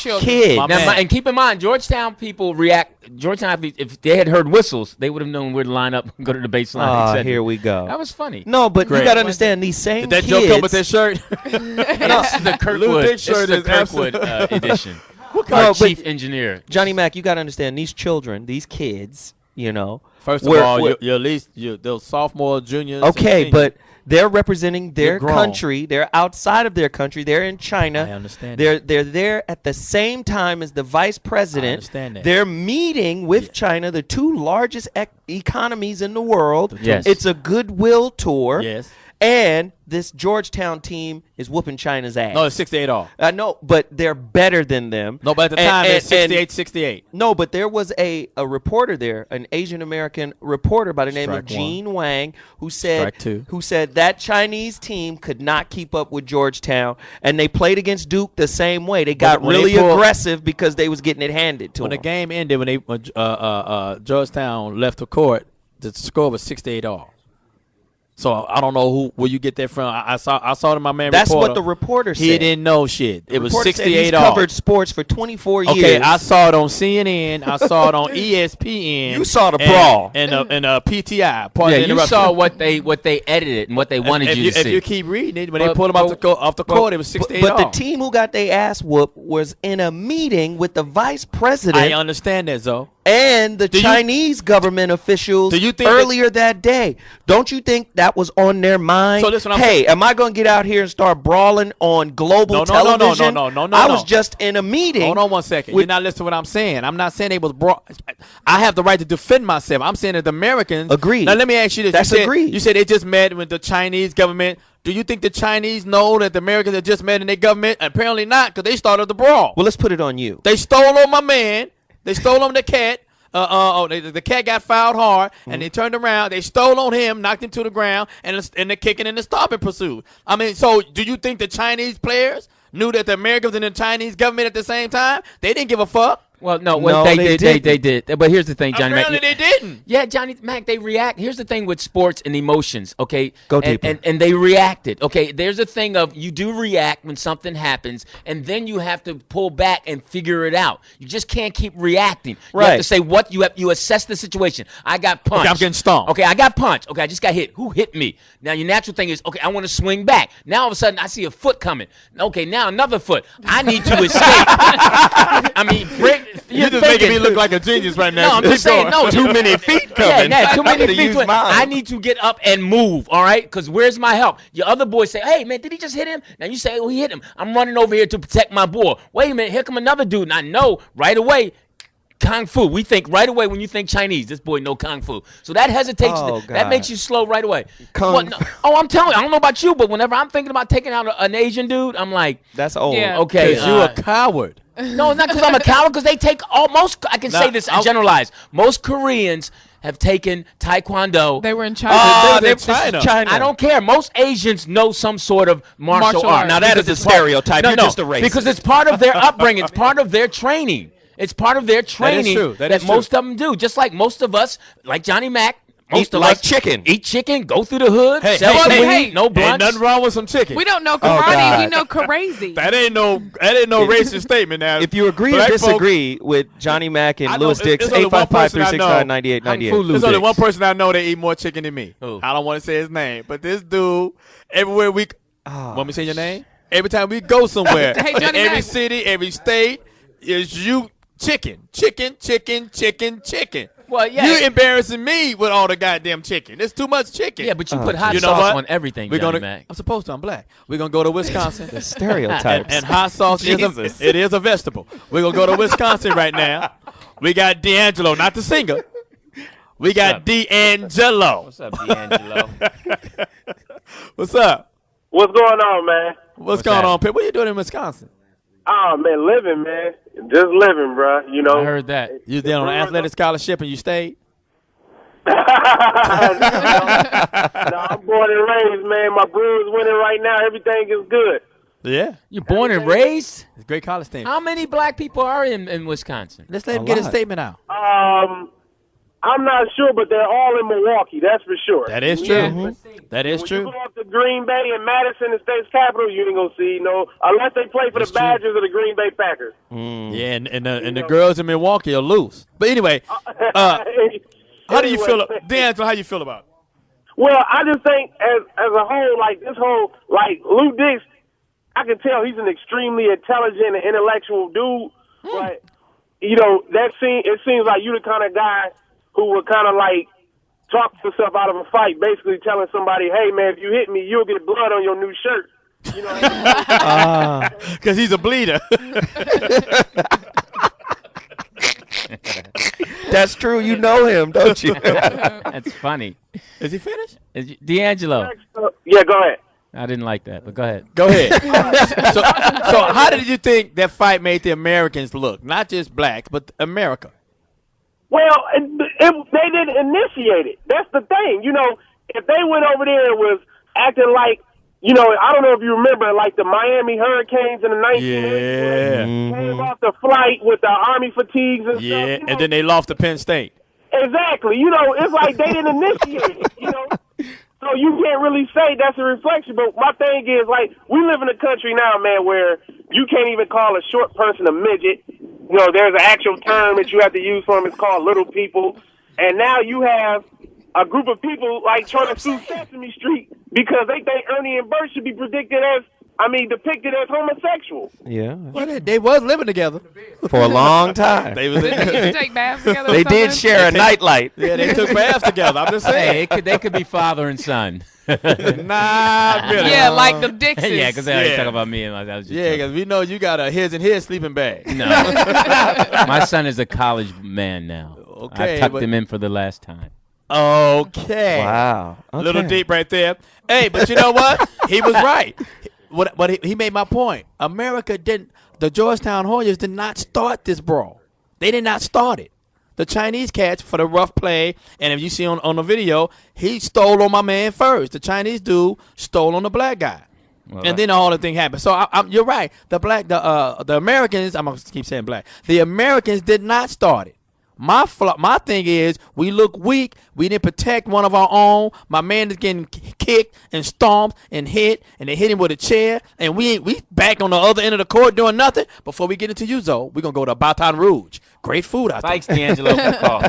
kids. Now, and keep in mind, Georgetown people react. Georgetown, if they had heard whistles, they would have known where to line up and go to the baseline. Here we go. That was funny. No, but you got to understand, these same Did that kids. joke come with that shirt? It's the Kirkwood. Dix shirt It's the is Kirkwood edition. No, chief engineer. Johnny Mack, you got to understand, these children, these kids, you know. First of all, you're at least those sophomore, juniors. Okay, but they're representing their country. They're outside of their country. They're in China. I understand. They're there at the same time as the vice president. I understand that. They're meeting with China, the two largest economies in the world. Yes. It's a goodwill tour. Yes. And this Georgetown team is whooping China's ass. No, it's 68 all. I know, but they're better than them. No, but at the time, it's 68-68. No, but there was a reporter there, an Asian American reporter by the name of Gene Wang, who said that Chinese team could not keep up with Georgetown, and they played against Duke the same way. They got really aggressive because they was getting it handed to them. When the game ended, when Georgetown left the court, the score was 68 all. So I don't know where you get that from. I saw it in my man. That's reporter. what the reporter said. He didn't know shit. It was 68 all. all. Covered sports for 24 years. Okay, I saw it on CNN. I saw it on ESPN. You saw the brawl and PTI. Yeah, you saw what they edited and what they wanted you to see. If you keep reading it, when they pulled him off the court, it was 68 all. But the team who got their ass whooped was in a meeting with the vice president. I understand that, Zoe. and the Chinese government officials earlier that day. Don't you think that was on their mind? So listen, hey, am I going to get out here and start brawling on global television? No. I was just in a meeting. Hold on one second. You're not listening to what I'm saying. I'm not saying they was brought. I have the right to defend myself. I'm saying that the Americans. Agreed. Now let me ask you this. That's agreed. You said they just met with the Chinese government. Do you think the Chinese know that the Americans have just met in their government? Apparently not, because they started the brawl. Well, let's put it on you. They stole on my man. They stole on the cat. The cat got fouled hard, and they turned around. They stole on him, knocked him to the ground, and they're kicking in the stopping pursuit. I mean, so do you think the Chinese players knew that the Americans and the Chinese government at the same time? They didn't give a fuck. Well, they did. But here's the thing, Johnny Mack. Apparently they didn't. Yeah, Johnny Mack, they react. Here's the thing with sports and emotions, okay? Go deeper. And they reacted, okay? There's a thing of you do react when something happens, and then you have to pull back and figure it out. You just can't keep reacting. You have to say what you assess the situation. I got punched. Okay, I'm getting stomped. Okay, I got punched. Okay, I just got hit. Who hit me? Now, your natural thing is, okay, I want to swing back. Now, all of a sudden, I see a foot coming. Okay, now another foot. I need to escape. I mean, you're just making me look like a genius right now. No, I'm just saying, no. Too many feet coming. Yeah, too many feet. I need to get up and move, all right? Because where's my help? Your other boys say, hey, man, did he just hit him? Now you say, oh, he hit him. I'm running over here to protect my boy. Wait a minute, here come another dude. And I know right away, Kung Fu. We think right away when you think Chinese, this boy know Kung Fu. So that hesitates. That makes you slow right away. I'm telling you, I don't know about you, but whenever I'm thinking about taking out an Asian dude, I'm like, that's old. Yeah. Okay. Because you're a coward. No, it's not because I'm a coward, because they take almost, I can say this and generalize. Most Koreans have taken Taekwondo. They were in China. They're in China. I don't care. Most Asians know some sort of martial art. Now that is a stereotype. You're just a racist. Because it's part of their upbringing. It's part of their training. It's part of their training that most of them do. Just like most of us, like Johnny Mack, most of us chicken. Eat chicken, go through the hood, sell some weed, no blunts. Ain't nothing wrong with some chicken. We don't know karate. We know crazy. That ain't no racist statement now. If you agree or disagree with Johnny Mack and Louis Dix, 855-365-9898. There's only one person I know that eat more chicken than me. I don't want to say his name, but this dude, everywhere we want me to say your name? Every time we go somewhere, in every city, every state, is you chicken. Well, yeah. You're embarrassing me with all the goddamn chicken. There's too much chicken. Yeah, but you put hot sauce on everything, Johnny Mack. I'm supposed to. I'm black. We're going to go to Wisconsin. The stereotypes. And hot sauce is a vegetable. We're going to go to Wisconsin right now. We got D'Angelo, not the singer. We got D'Angelo. What's up, D'Angelo? What's up? What's going on, man? What's going on, Pip? What are you doing in Wisconsin? Oh, man, living, man. Just living, bro. You know. I heard that. You did on an athletic scholarship and you stayed? No, I'm born and raised, man. My Brewers winning right now. Everything is good. Yeah. You're born and raised? It's a great college team. How many black people are in Wisconsin? Let's let him get his statement out. I'm not sure, but they're all in Milwaukee. That's for sure. That is true. Yeah. That is true. When you go up to Green Bay and Madison, the state's capital, you ain't gonna see unless they play for the Badgers or the Green Bay Packers. Yeah, and the girls in Milwaukee are loose. But anyway, how do you feel, D'Angelo? How you feel about it? Well, I just think as a whole, like this whole Lou Dix, I can tell he's an extremely intelligent and intellectual dude. But it seems like you're the kind of guy who would kind of like talk yourself out of a fight, basically telling somebody, hey, man, if you hit me, you'll get blood on your new shirt. You know what I mean? Because he's a bleeder. That's true. You know him, don't you? That's funny. Is he finished? D'Angelo. Yeah, go ahead. I didn't like that, but go ahead. Go ahead. So how did you think that fight made the Americans look? Not just blacks, but America. Well, they didn't initiate it. That's the thing. If they went over there and was acting like, I don't know if you remember, like the Miami Hurricanes in the 1980s. Came off the flight with the Army fatigues and stuff. Yeah, and then they lost to Penn State. Exactly. It's like they didn't initiate it, So you can't really say that's a reflection. But my thing is, like, we live in a country now, man, where you can't even call a short person a midget. There's an actual term that you have to use for them. It's called little people. And now you have a group of people, like, trying to sue Sesame Street because they think Ernie and Bert should be predicted as depicted as homosexual. Yeah. Well, they was living together For a long time. They was. Did they used to take baths together? They did share a nightlight. Yeah, they took baths together. I'm just saying. Hey, they could be father and son. Nah, really. Yeah, like the Dixes. Yeah, because they always talk about me and I was just Yeah, because we know you got a his and his sleeping bag. No. My son is a college man now. Okay, I tucked him in for the last time. Okay. Wow. A little deep right there. Hey, but you know what? He was right. But he made my point. America didn't. The Georgetown Hoyas did not start this brawl. They did not start it. The Chinese cats for the rough play, and if you see on the video, he stole on my man first. The Chinese dude stole on the black guy, and then the whole thing happened. So you're right. The Americans. I'm gonna keep saying black. The Americans did not start it. My thing is we look weak. We didn't protect one of our own. My man is getting kicked and stomped and hit, and they hit him with a chair. And we back on the other end of the court doing nothing. Before we get into you, Zoe, we're going to go to Baton Rouge. Great food out there. Thanks, D'Angelo.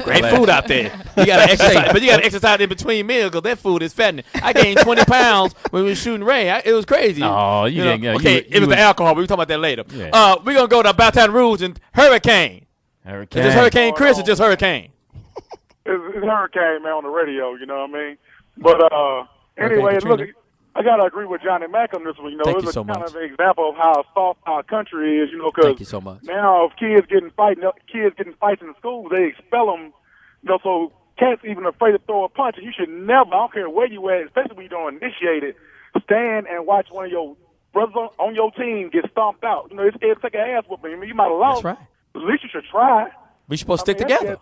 Great food out there. You got to exercise, but you got to exercise in between meals because that food is fattening. I gained 20 pounds when we were shooting Ray. It was crazy. Oh, you didn't go. Okay, it was the alcohol. We were talking about that later. Yeah. We're going to go to Baton Rouge and Hurricane. Is this Hurricane Chris or just Hurricane? It's Hurricane, man, on the radio, you know what I mean? But anyway, look, I got to agree with Johnny Mack on this one. You know, it's kind of an example of how soft our country is, you know, because Thank you so much. now if kids getting fights in the schools, they expel them, you know, so cats even afraid to throw a punch. And you should never, I don't care where you at, especially when you don't initiate it, stand and watch one of your brothers on your team get stomped out. You know, they're scared to take an ass whooping. I mean, you might have lost. That's right. At least you should try. We supposed to stick together.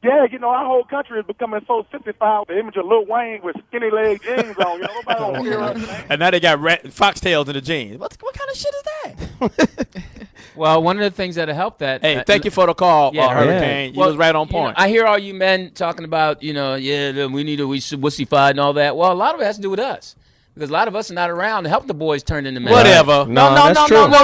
Yeah, you know, our whole country is becoming so sissified with the image of Lil Wayne with skinny leg jeans on. You know, nobody don't hear us. And now they got foxtails in the jeans. What kind of shit is that? Well, one of the things that'll help that. Hey, thank you for the call, Hurricane. You was right on point. I hear all you men talking about, we need to wussified and all that. Well, a lot of it has to do with us. Because a lot of us are not around to help the boys turn into men. Whatever. No,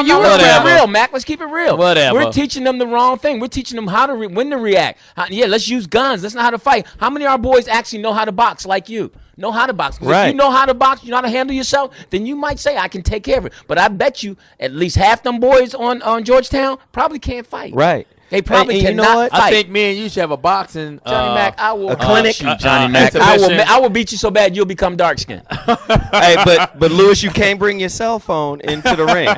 you were real, Mac. Let's keep it real. Whatever. We're teaching them the wrong thing. We're teaching them how to when to react. Let's use guns. Let's know how to fight. How many of our boys actually know how to box like you? Know how to box. If you know how to box, you know how to handle yourself, then you might say, I can take care of it. But I bet you at least half them boys on Georgetown probably can't fight. Right. They probably cannot fight. I think me and you should have a boxing Johnny Mack, I will clinic. You, Johnny Mack. I will beat you so bad you'll become dark skinned. Hey, but Lewis, you can't bring your cell phone into the ring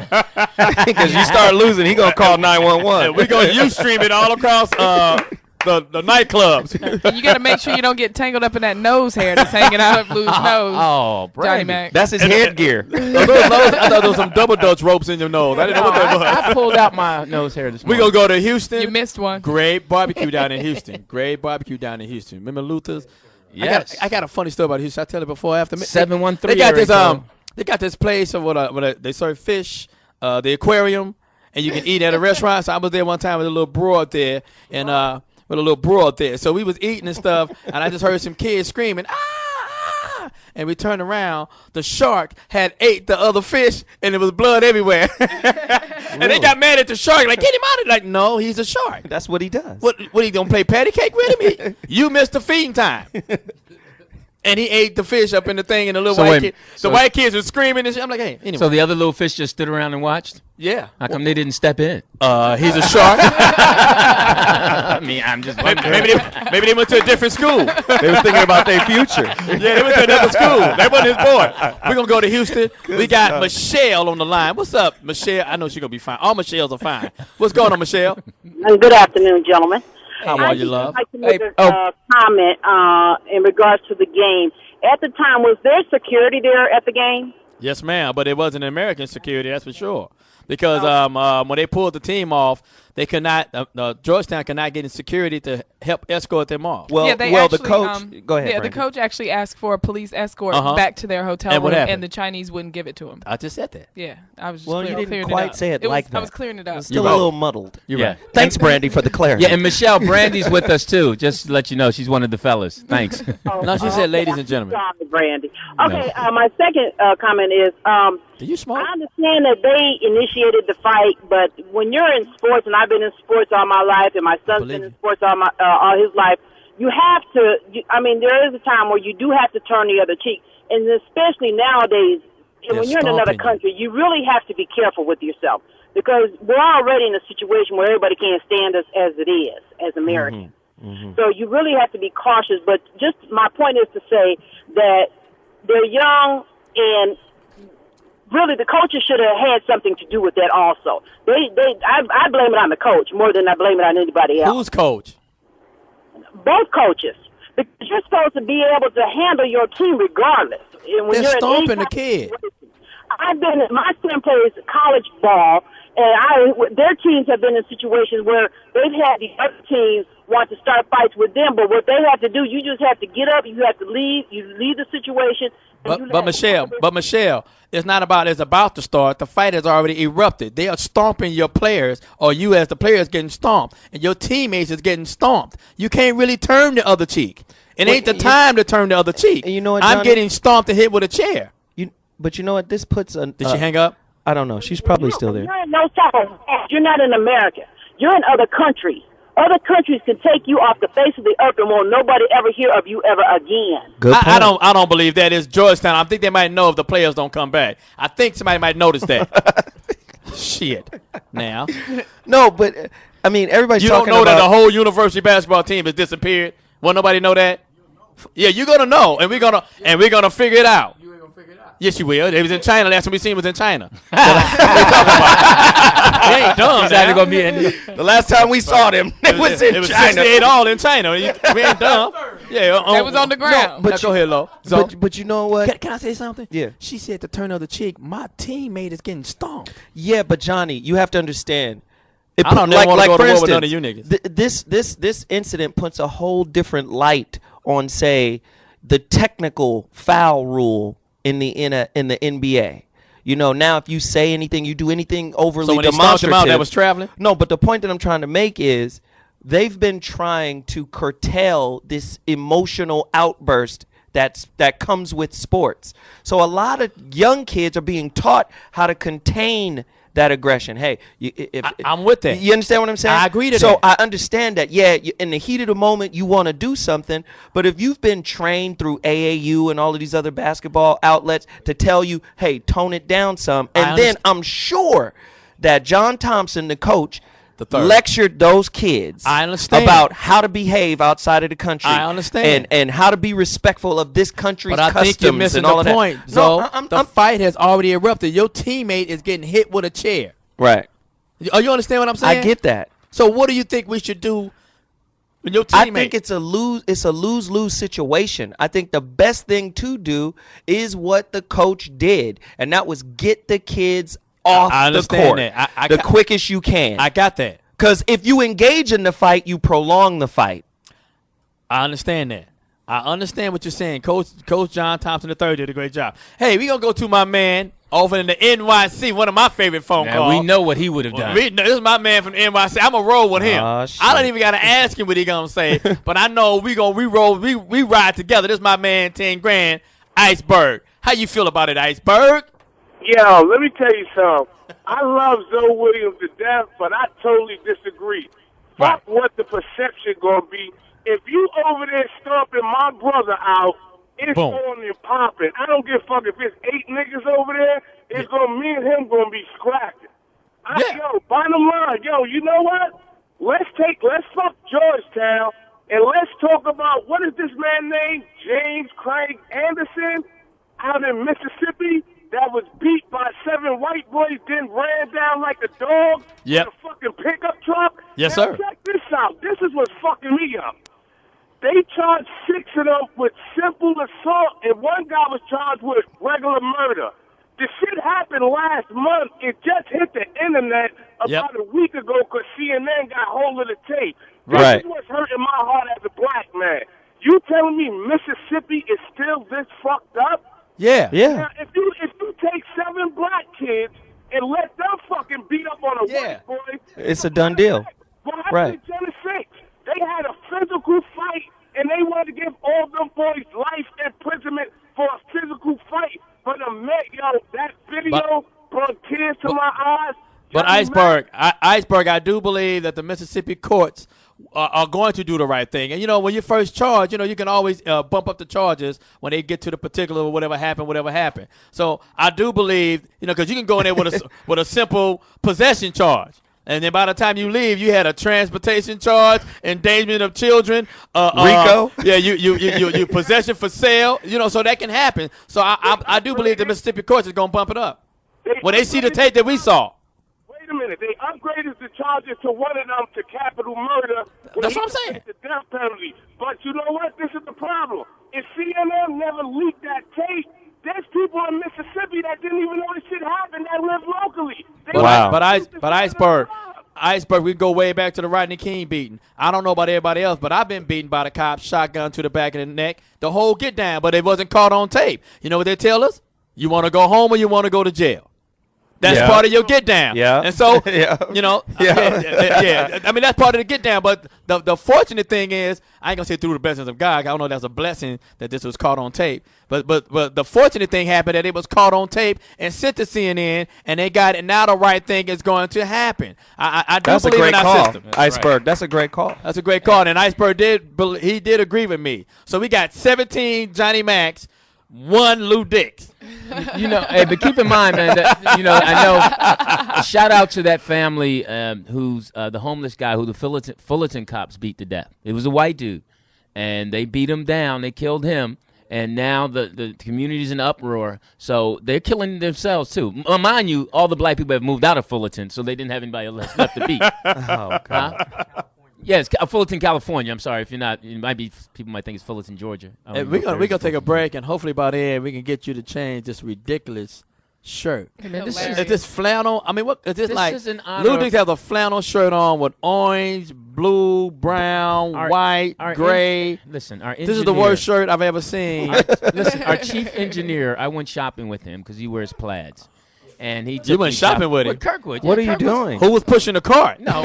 because you start losing. He gonna call 911. We're gonna Ustream it all across the nightclubs. And you got to make sure you don't get tangled up in that nose hair that's hanging out of Lou's nose. Oh, Johnny Mack. That's his headgear. I thought there was some double Dutch ropes in your nose. I didn't know what that was. I pulled out my nose hair this morning. We're going to go to Houston. You missed one. Great barbecue down in Houston. Remember Luther's? Yes. I got a funny story about Houston. I tell it before or after. 713. They got this place where they serve fish, the aquarium, and you can eat at a restaurant. So I was there one time with a little broad there, and so we was eating and stuff, and I just heard some kids screaming, ah! And we turned around. The shark had ate the other fish, and there was blood everywhere. And they got mad at the shark, like, get him out of there. Like, no, he's a shark. That's what he does. What he gonna play patty cake with him? You missed the feeding time. And he ate the fish up in the thing, and the little white kids were screaming and shit. I'm like, hey, anyway. So the other little fish just stood around and watched? Yeah. How come they didn't step in? He's a shark. I mean, I'm just maybe they went to a different school. They were thinking about their future. Yeah, they went to another school. That wasn't his boy. We're going to go to Houston. We got Michelle on the line. What's up, Michelle? I know she's going to be fine. All Michelles are fine. What's going on, Michelle? Good afternoon, gentlemen. How are you, love? I'd like to make a comment in regards to the game. At the time, was there security there at the game? Yes, ma'am, but it wasn't American security, that's for sure. Because when they pulled the team off, they could not. Georgetown could not get in security to help escort them off. Well, the coach. Go ahead. Yeah, Brandi. the coach actually asked for a police escort back to their hotel And what room, happened? and the Chinese wouldn't give it to him. I just said that. Yeah, I was just Well, you clearing didn't it quite up. say it like that. I was clearing it up. It's still a little muddled. You're right. Thanks, Brandi, for the clarity. Yeah, and Michelle, Brandy's with us, too. Just to let you know, she's one of the fellas. Thanks. No, she said ladies and gentlemen. Sorry, Brandi. Okay, my second comment is Do you smoke? I understand that they initiated the fight, but when you're in sports, and I've been in sports all my life, and my son's been in sports all his life, you have to. There is a time where you do have to turn the other cheek, and especially nowadays, And when you're in another country, you really have to be careful with yourself because we're already in a situation where everybody can't stand us as it is, as Americans. So you really have to be cautious. But just my point is to say that they're young, and really the coaches should have had something to do with that also. I blame it on the coach more than I blame it on anybody else. Who's coach? Both coaches. Because you're supposed to be able to handle your team regardless. And when They're you're stomping the kid. My son plays college ball, and their teams have been in situations where they've had the other teams want to start fights with them, but what they have to do, you just have to get up, you have to leave, you leave the situation. But Michelle, it's about to start. The fight has already erupted. They are stomping your players, or you as the players getting stomped, and your teammates is getting stomped. You can't really turn the other cheek. It ain't the time to turn the other cheek. You know what, I'm Johnny? getting stomped and hit with a chair. But you know what? This puts a. Did she hang up? I don't know. She's probably still there. You're in no type of. You're not in America. You're in other countries. Other countries can take you off the face of the earth and won't nobody ever hear of you ever again. Good point. I don't believe that. It's Georgetown. I think they might know if the players don't come back. I think somebody might notice that. Shit. Now. No, but I mean everybody's talking about. You don't know that the whole university basketball team has disappeared. Won't nobody know that? Yeah, you're gonna know, and we're gonna figure it out. You ain't gonna figure it out. Yes, you will. They was in China. Last time we seen was in China. What are you talking about? They ain't dumb. Exactly gonna be the last time we saw them, it was in it was China. 68 all in China. We ain't dumb. Yeah, That was on the ground. No, but go ahead, Lo. So, but you know what? Can I say something? Yeah. She said to turn the other cheek. My teammate is getting stomped. Yeah, but Johnny, you have to understand. I don't never want to go to war with none of you niggas. This incident puts a whole different light on, say, the technical foul rule in the NBA. You know, now if you say anything, you do anything overly so when demonstrative. They him out, that was traveling? No, but the point that I'm trying to make is they've been trying to curtail this emotional outburst that comes with sports. So a lot of young kids are being taught how to contain that aggression. Hey, I'm with that. You understand what I'm saying? I agree to that. So I understand that. Yeah, in the heat of the moment, you want to do something. But if you've been trained through AAU and all of these other basketball outlets to tell you, hey, tone it down some, and then I'm sure that John Thompson, the coach, lectured those kids about how to behave outside of the country. I understand. And how to be respectful of this country's customs. But I think you're missing the point. So the fight has already erupted. Your teammate is getting hit with a chair. Right. You understand what I'm saying? I get that. So what do you think we should do with your teammate? I think it's a lose-lose situation. I think the best thing to do is what the coach did, and that was get the kids off the court the quickest you can. I got that. Because if you engage in the fight, you prolong the fight. I understand that. I understand what you're saying. Coach John Thompson III did a great job. Hey, we're going to go to my man over in the NYC, one of my favorite phone calls. We know what he would have done. This is my man from NYC. I'm going to roll with him. I don't even got to ask him what he going to say, but I know we ride together. This is my man, 10 grand, Iceberg. How you feel about it, Iceberg? Yo, let me tell you something. I love Zoe Williams to death, but I totally disagree. Right. Fuck what the perception gonna be. If you over there stomping my brother out, it's on and popping. I don't give a fuck if it's 8 niggas over there. It's gonna me and him gonna be scrapping. Yo, bottom line, you know what? Let's fuck Georgetown and let's talk about what is this man named James Craig Anderson out in Mississippi that was beat by 7 white boys, then ran down like a dog in a fucking pickup truck. Yes, now, sir. Check this out. This is what's fucking me up. They charged 6 of them with simple assault, and one guy was charged with regular murder. The shit happened last month. It just hit the internet about a week ago because CNN got hold of the tape. This is what's hurting my heart as a black man. You telling me Mississippi is still this fucked up? Yeah. Now, if you take 7 black kids and let them fucking beat up on a white boy, it's a done deal. What happened in Genesis? They had a physical fight, and they wanted to give all them boys life imprisonment for a physical fight. But that video brought tears to my eyes. But Iceberg, I do believe that the Mississippi courts are going to do the right thing. And, when you first charge, you can always bump up the charges when they get to the particular whatever happened. So I do believe, because you can go in there with a simple possession charge. And then by the time you leave, you had a transportation charge, endangerment of children, RICO. Yeah, you possession for sale. So that can happen. So I do believe the Mississippi courts is gonna bump it up when they see the tape that we saw. Wait a minute, they upgraded the charges to one of them to capital murder. That's what I'm saying. The death penalty. But you know what? This is the problem. If CNN never leaked that tape, there's people in Mississippi that didn't even know this shit happened that live locally. But Iceberg, we go way back to the Rodney King beating. I don't know about everybody else, but I've been beaten by the cops, shotgun to the back of the neck, the whole get down, but it wasn't caught on tape. You know what they tell us? You want to go home or you want to go to jail? That's part of your get down. Yeah. And so, yeah. I mean, that's part of the get down. But the fortunate thing is, I ain't going to say through the blessings of God. I don't know if that's a blessing that this was caught on tape. But the fortunate thing happened that it was caught on tape and sent to CNN, and they got it. Now the right thing is going to happen. I do that's believe in our system. Iceberg, right. That's a great call. That's a great call. And Iceberg did agree with me. So we got 17 Johnny Macks, 1 Lou Dix. Hey, but keep in mind, man, that, I know, shout out to that family who's the homeless guy who the Fullerton cops beat to death. It was a white dude, and they beat him down. They killed him, and now the community's in uproar. So they're killing themselves, too. Mind you, all the black people have moved out of Fullerton, so they didn't have anybody left to beat. Oh, God. Yes, Fullerton, California. I'm sorry if you're not. People might think it's Fullerton, Georgia. Hey, we're gonna take a break, and hopefully by then we can get you to change this ridiculous shirt. Hey, man, is this flannel? I mean, what is this like? Is an honor. Lou Dix has a flannel shirt on with orange, blue, brown, white, gray. Listen, our this is the worst shirt I've ever seen. Our chief engineer, I went shopping with him because he wears plaids. And you went shopping with him? With Kirkwood. What are you doing? Who was pushing the cart? No.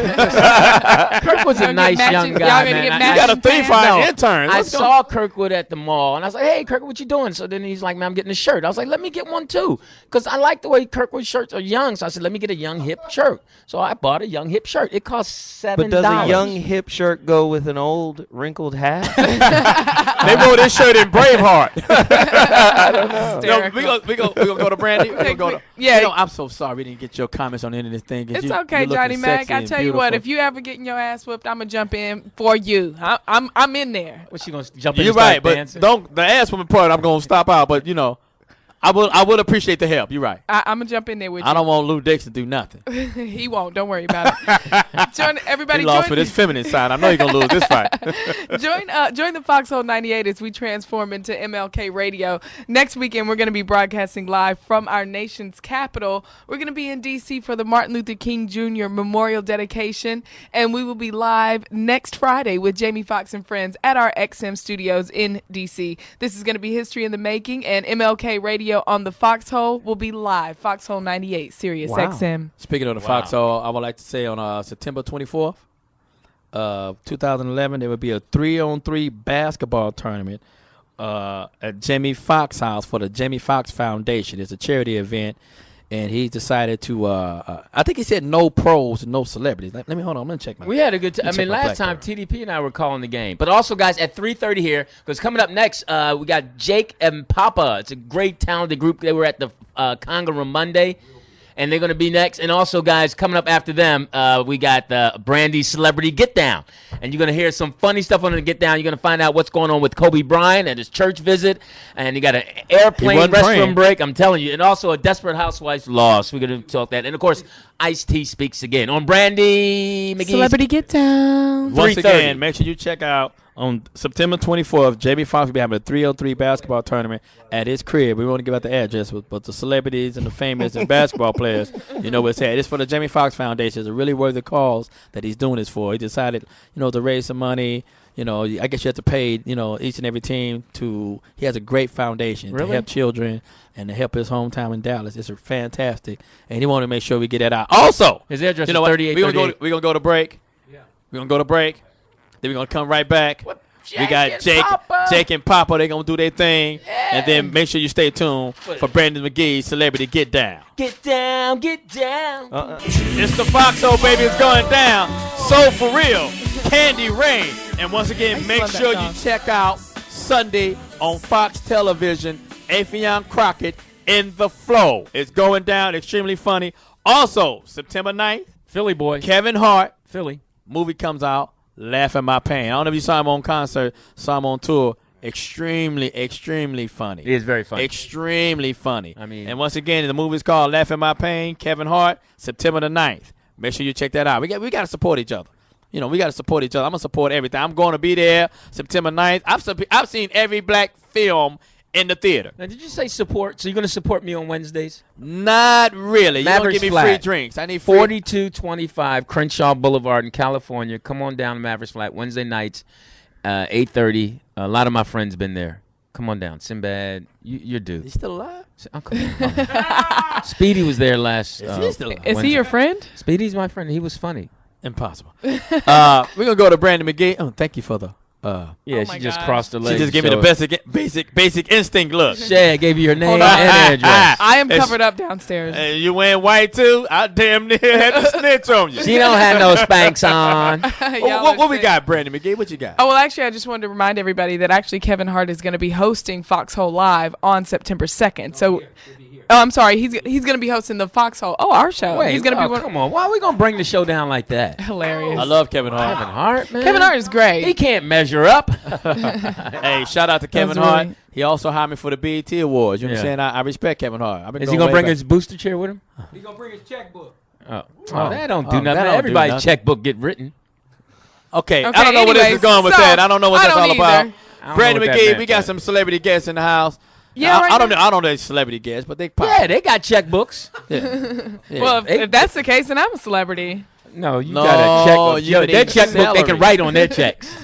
Kirkwood's a nice young guy, man. You got a 3-5 intern. I saw Kirkwood at the mall, and I was like, hey, Kirkwood, what you doing? So then he's like, man, I'm getting a shirt. I was like, let me get one, too, because I like the way Kirkwood shirts are young. So I said, let me get a young, hip shirt. So I bought a young, hip shirt. It cost $7. But does a young, hip shirt go with an old, wrinkled hat? They wore this shirt in Braveheart. I don't know. We gonna go to Brandi. We gonna go to, yeah. I'm so sorry we didn't get your comments on any of this thing. It's okay, Johnny Mack. I tell you what, if you ever getting your ass whipped, I'm gonna jump in for you. I'm in there. What's she gonna jump in? You're right, but dancing? Don't the ass woman part. I'm gonna stop out, but I would appreciate the help. You're right. I'm gonna jump in there with you. I don't want Lou Dix to do nothing. He won't. Don't worry about it. Everybody he lost with his feminine side. I know he's gonna lose this fight. Join the Foxxhole 98 as we transform into MLK Radio. Next weekend, we're going to be broadcasting live from our nation's capital. We're going to be in D.C. for the Martin Luther King Jr. Memorial Dedication, and we will be live next Friday with Jamie Foxx and friends at our XM studios in D.C. This is going to be history in the making, and MLK Radio on the Foxxhole will be live. Foxxhole 98, Sirius XM. Speaking of the Foxxhole, I would like to say on September 24th, 2011, there will be a 3-on-3 basketball tournament at Jamie Foxx house for the Jamie Foxx Foundation. It's a charity event, and he decided to I think he said no pros and no celebrities. Let me hold on. I'm going to check my We had a good time. I mean, last time TDP and I were calling the game. But also, guys, at 3:30 here, because coming up next, we got Jake and Papa. It's a great talented group. They were at the Conga Room Monday. And they're going to be next. And also, guys, coming up after them, we got the Brandi Celebrity Get Down. And you're going to hear some funny stuff on the Get Down. You're going to find out what's going on with Kobe Bryant at his church visit. And you got an airplane restroom break, I'm telling you. And also a Desperate Housewives loss. We're going to talk that. And, of course, Ice-T speaks again on Brandi Magee. Celebrity Get Down. Once again, make sure you check out on September 24th, Jamie Foxx will be having a 3-on-3 basketball tournament at his crib. We want to give out the address, but the celebrities and the famous and basketball players, you know what's at. It's for the Jamie Foxx Foundation. It's a really worthy cause that he's doing this for. He decided, to raise some money. I guess you have to pay, each and every team to. He has a great foundation to help children and to help his hometown in Dallas. It's fantastic, and he wanted to make sure we get that out. Also, his address is 3838. We're gonna go to break. Yeah, we're gonna go to break. Then we're going to come right back. We got Jake and Papa. They're going to do their thing. Yeah. And then make sure you stay tuned for Brandi Magee, Celebrity Get Down. Get down, get down. It's the Foxxhole, baby. It's going down. So for real. Candy Rain. And once again, make sure you check out Sunday on Fox Television, Affion Crockett in the Flow. It's going down, extremely funny. Also, September 9th, Philly boy. Kevin Hart. Philly. Movie comes out, Laugh at My Pain. I don't know if you saw him on concert, saw him on tour. Extremely, extremely funny. It is very funny. Extremely funny. I mean, and once again, the movie's called Laugh at My Pain, Kevin Hart, September the 9th. Make sure you check that out. We got to support each other. You know, we got to support each other. I'm going to support everything. I'm going to be there September 9th. I've seen every black film in the theater. Now, did you say support? So you're going to support me on Wednesdays? Not really. You don't give me free drinks. I need free. 4225 Crenshaw Boulevard in California. Come on down to Mavericks Flat Wednesday nights, 8:30. A lot of my friends been there. Come on down. Sinbad, you're due. He's still alive? Oh, come on. Speedy was there last Is he your friend? Speedy's my friend. He was funny. Impossible. We're going to go to Brandi Magee. Oh, thank you for the... she just crossed the legs. She just gave me the basic instinct look. Shad gave you your name and address. I am covered up downstairs. And you wearing white too? I damn near had to snitch on you. She don't have no Spanx on. What we got, Brandi Magee? What you got? Oh, well, actually, I just wanted to remind everybody that actually Kevin Hart is going to be hosting Foxxhole Live on September 2nd. So, I'm sorry. He's going to be hosting the Foxxhole. Oh, our show. Wait, he's going to be come on. Why are we going to bring the show down like that? Hilarious. I love Kevin Hart. Kevin Hart, man. Kevin Hart is great. He can't measure up. Hey, shout out to Kevin Hart. He also hired me for the BET Awards. You know what I'm saying? I respect Kevin Hart. Is he going to bring his booster chair with him? He's going to bring his checkbook. That don't do nothing. Everybody's checkbook get written. Okay, I don't know where this is going with that. I don't know what that's all about. Brandi Magee, we got some celebrity guests in the house. Yeah, I don't know the celebrity guests, but they pop. Yeah, they got checkbooks. Yeah. Well, if that's the case, then I'm a celebrity. No, you got a checkbook. Their checkbook, they can write on their checks.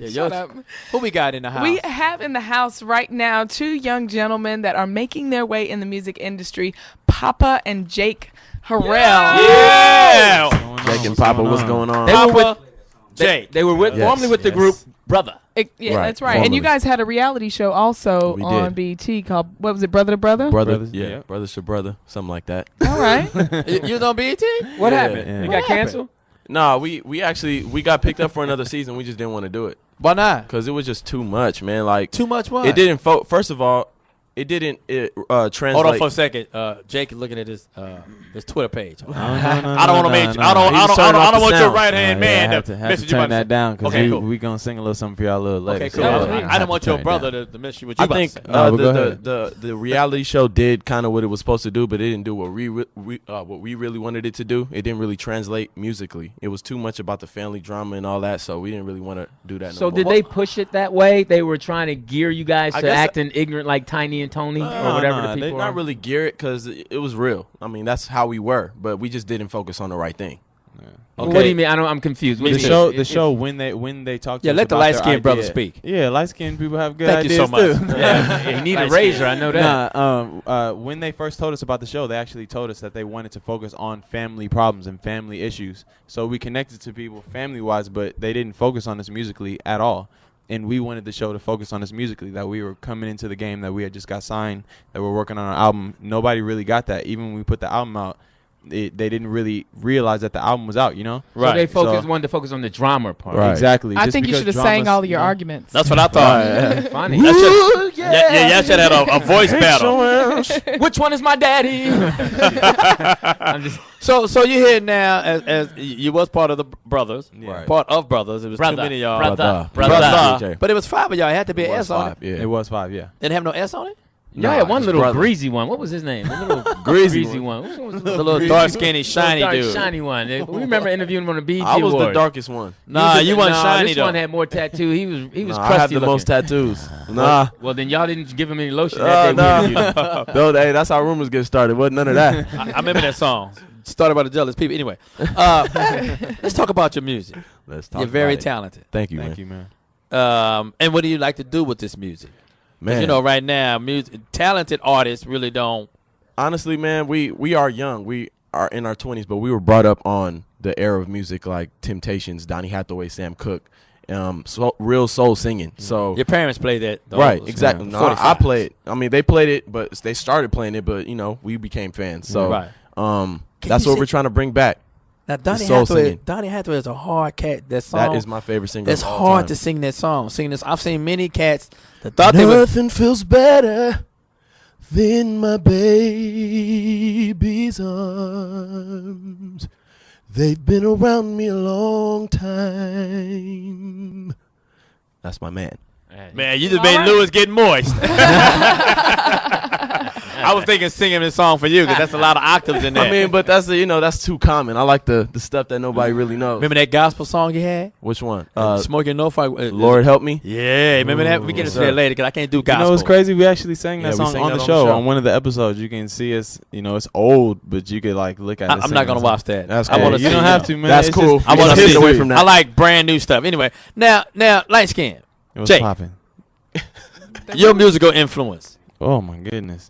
Shut up. Who we got in the house? We have in the house right now two young gentlemen that are making their way in the music industry, Papa and Jake Harrell. Yeah. Jake and Papa, what's going on? They were formerly with the group Brutha. That's right. And you guys had a reality show also on BET called, what was it, Brother to Brother? Brothers to Brother, something like that. All right. You was on BET? What happened? It got canceled? No, we got picked up for another season. We just didn't want to do it. Why not? Because it was just too much, man. Like too much what? It didn't. First of all, it didn't translate. Hold on for a second. Jake is looking at his Twitter page. I don't want to I don't want your right hand man to message you. Turn that down because cool. we gonna sing a little something for y'all a little later. Okay, cool. So I don't want your brother to message you. What you I think the reality show did kind of what it was supposed to do, but it didn't do what we really wanted it to do. It didn't really translate musically. It was too much about the family drama and all that, so we didn't really want to do that. So did they push it that way? They were trying to gear you guys to acting ignorant like Tiny and Tony or whatever the people they not really gear it because it was real. I mean, that's how we were, but we just didn't focus on the right thing. Yeah. Okay. What do you mean? I'm confused. The show when they talk to us let the light skinned brother speak. Yeah, light skinned people have good ideas. Thank you so much. Yeah, you need a razor. I know that. When they first told us about the show, they actually told us that they wanted to focus on family problems and family issues. So we connected to people family wise, but they didn't focus on us musically at all. And we wanted the show to focus on us musically, that we were coming into the game, that we had just got signed, that we're working on our album. Nobody really got that. Even when we put the album out, they didn't really realize that the album was out, you know? Right. So they wanted to focus on the drama part. Right. Exactly. I think you should have sang all of your arguments. That's what I thought. Funny. Y'all should have had a voice battle. Which one is my daddy? So you're here now as you was part of the Brothers. Right. Part of Brothers. It was too many of y'all. Brother. But it was 5 of y'all. It had to be an S on it. Yeah. It was 5, yeah. Didn't have no S on it? Y'all had one little greasy one. What was his name? The little greasy one. Which one was the little dark, skinny, shiny dude. Shiny one. We remember interviewing him on the BET I was Awards. the darkest one. Nah, you wasn't shiny this though. one had more tattoo. He was crusty I had the looking. most tattoos. Nah. Well, then y'all didn't give him any lotion that day. No, hey, that's how rumors get started. Wasn't none of that. I remember that song. Started by the jealous people. Anyway, let's talk about your music. You're very talented. Thank you, Thank you, man. And what do you like to do with this music? Man, you know, right now, talented artists really don't. Honestly, man, we are young. We are in our 20s, but we were brought up on the era of music like Temptations, Donny Hathaway, Sam Cooke, real soul singing. So your parents played that, right? Exactly. No, I played. I mean, they played it, but they started playing it. But you know, we became fans. So that's what we're trying to bring back. Now Donny soul Hathaway. singing. Donny Hathaway is a hard cat. That song. That is my favorite singer. It's of all hard time. to sing that song. Sing this. I've seen many cats that thought they were. Nothing feels better than my baby's arms. They've been around me a long time. That's my man. Man, you just made Lewis get moist. I was thinking singing this song for you because that's a lot of octaves in there. I mean, but that's too common. I like the stuff that nobody really knows. Remember that gospel song he had? Which one? Smoking No Fire. Lord Help Me. Yeah, remember that? We get into that later because I can't do gospel. You know what's crazy? We actually sang that Yeah, we song sang on that the on the show. show. On one of the episodes. You can see us. You know, it's old, but you could like look at it. I'm not going to watch that. That's I cool. want to You don't have to, man. That's It's cool. just- I want to Stay see away from that. I like brand new stuff. Anyway, now light skin. What's Jake, popping? your musical influence. Oh my goodness.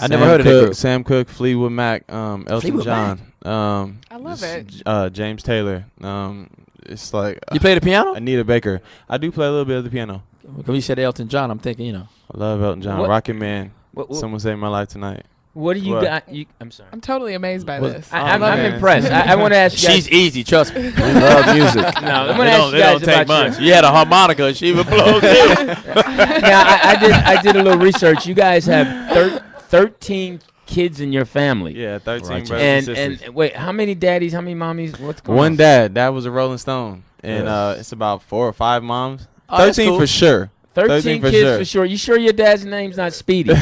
I never heard of that group. Sam Cooke, Fleetwood Mac, Elton Fleetwood John. I love it. James Taylor. It's like You play the piano? Anita Baker. I do play a little bit of the piano. When you said Elton John, I'm thinking, I love Elton John. What- Rocket Man. what- Someone saved my life tonight. What do you What? got? I'm sorry. I'm totally amazed by this. I'm love it. impressed. I want to ask you guys. She's easy, trust me. We love music. No, I'm going to ask you guys about your. You had a harmonica, she would blow too. Now, I did a little research. You guys have 13 kids in your family. Yeah, 13 Right. brothers and sisters. And wait, how many daddies? How many mommies? What's going on? One dad. Dad was a Rolling Stone. And it's about 4 or 5 moms. Oh, that's 13 cool. for sure. 13 kids for sure. You sure your dad's name's not Speedy?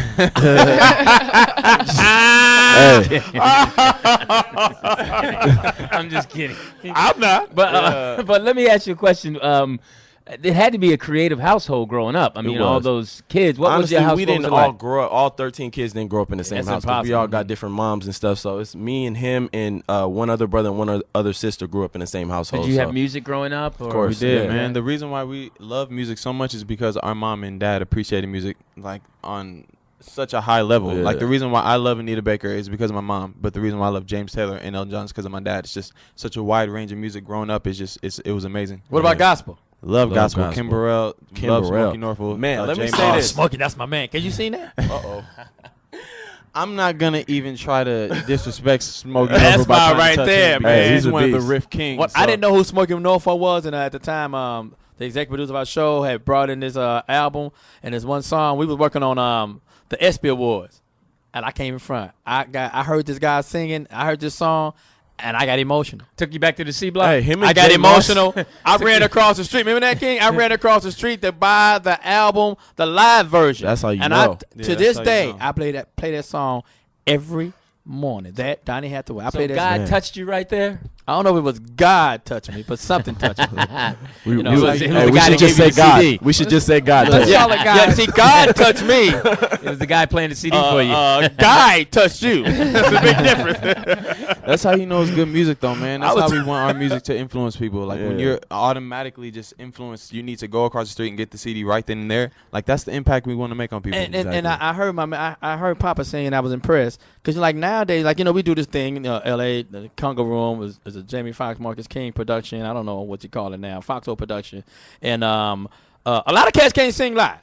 I'm just kidding. I'm not. But let me ask you a question. It had to be a creative household growing up. I mean, all those kids. What Honestly, was your household we didn't like? all grow up. All 13 kids didn't grow up in the same That's house. 'Cause we impossible. all got different moms and stuff. So it's me and him and one other brother and one other sister grew up in the same household. Did you have so- music growing up? Or? Of course. We did, Yeah. man. The reason why we love music so much is because our mom and dad appreciated music like on such a high level. Yeah. Like the reason why I love Anita Baker is because of my mom, but the reason why I love James Taylor and Elton John is because of my dad. It's just such a wide range of music growing up. It was amazing. What about gospel? Love gospel. gospel. Kim Burrell. Kim Love Burrell. Smokey Norfolk. Man, let me James say Brown. this. Smokey, that's my man. Can you see that? Uh-oh. I'm not gonna even try to disrespect Smokey That's Norfolk by my trying to right touch there, him man. because He's he's a one of the beast. riff kings. Well, I didn't know who Smokey Norfolk was, and at the time, the executive producer of our show had brought in this album and this one song. We was working on the ESPY Awards, and I came in front. I heard this guy singing. I heard this song, and I got emotional. Took you back to the C block? Hey, him and I got Jay Moss- emotional. I ran across the street. Remember that, King? I ran across the street to buy the album, the live version. That's how you and know. Yeah, to that's this how you day, know. I play that song every morning. That Donny Hathaway. I So play that. God Man. touched you right there? I don't know if it was God touching me, but something touched me. We, You know, we- it was the hey, we guy should that just gave say you the God. CD. We should just say God. Let's Yeah, call it God. yeah, see, God touched me. It was the guy playing the CD for you. Guy touched you. That's a big difference. That's how you know it's good music, though, man. I That's how was- we want our music to influence people. Like when Yeah. you're automatically just influenced, you need to go across the street and get the CD right then and there. Like that's the impact we want to make on people. And I heard I heard Papa saying I was impressed because like nowadays, like we do this thing. L.A. the Congo Room is a Jamie Foxx, Marcus King production. I don't know what you call it now, Foxxhole production. And a lot of cats can't sing live.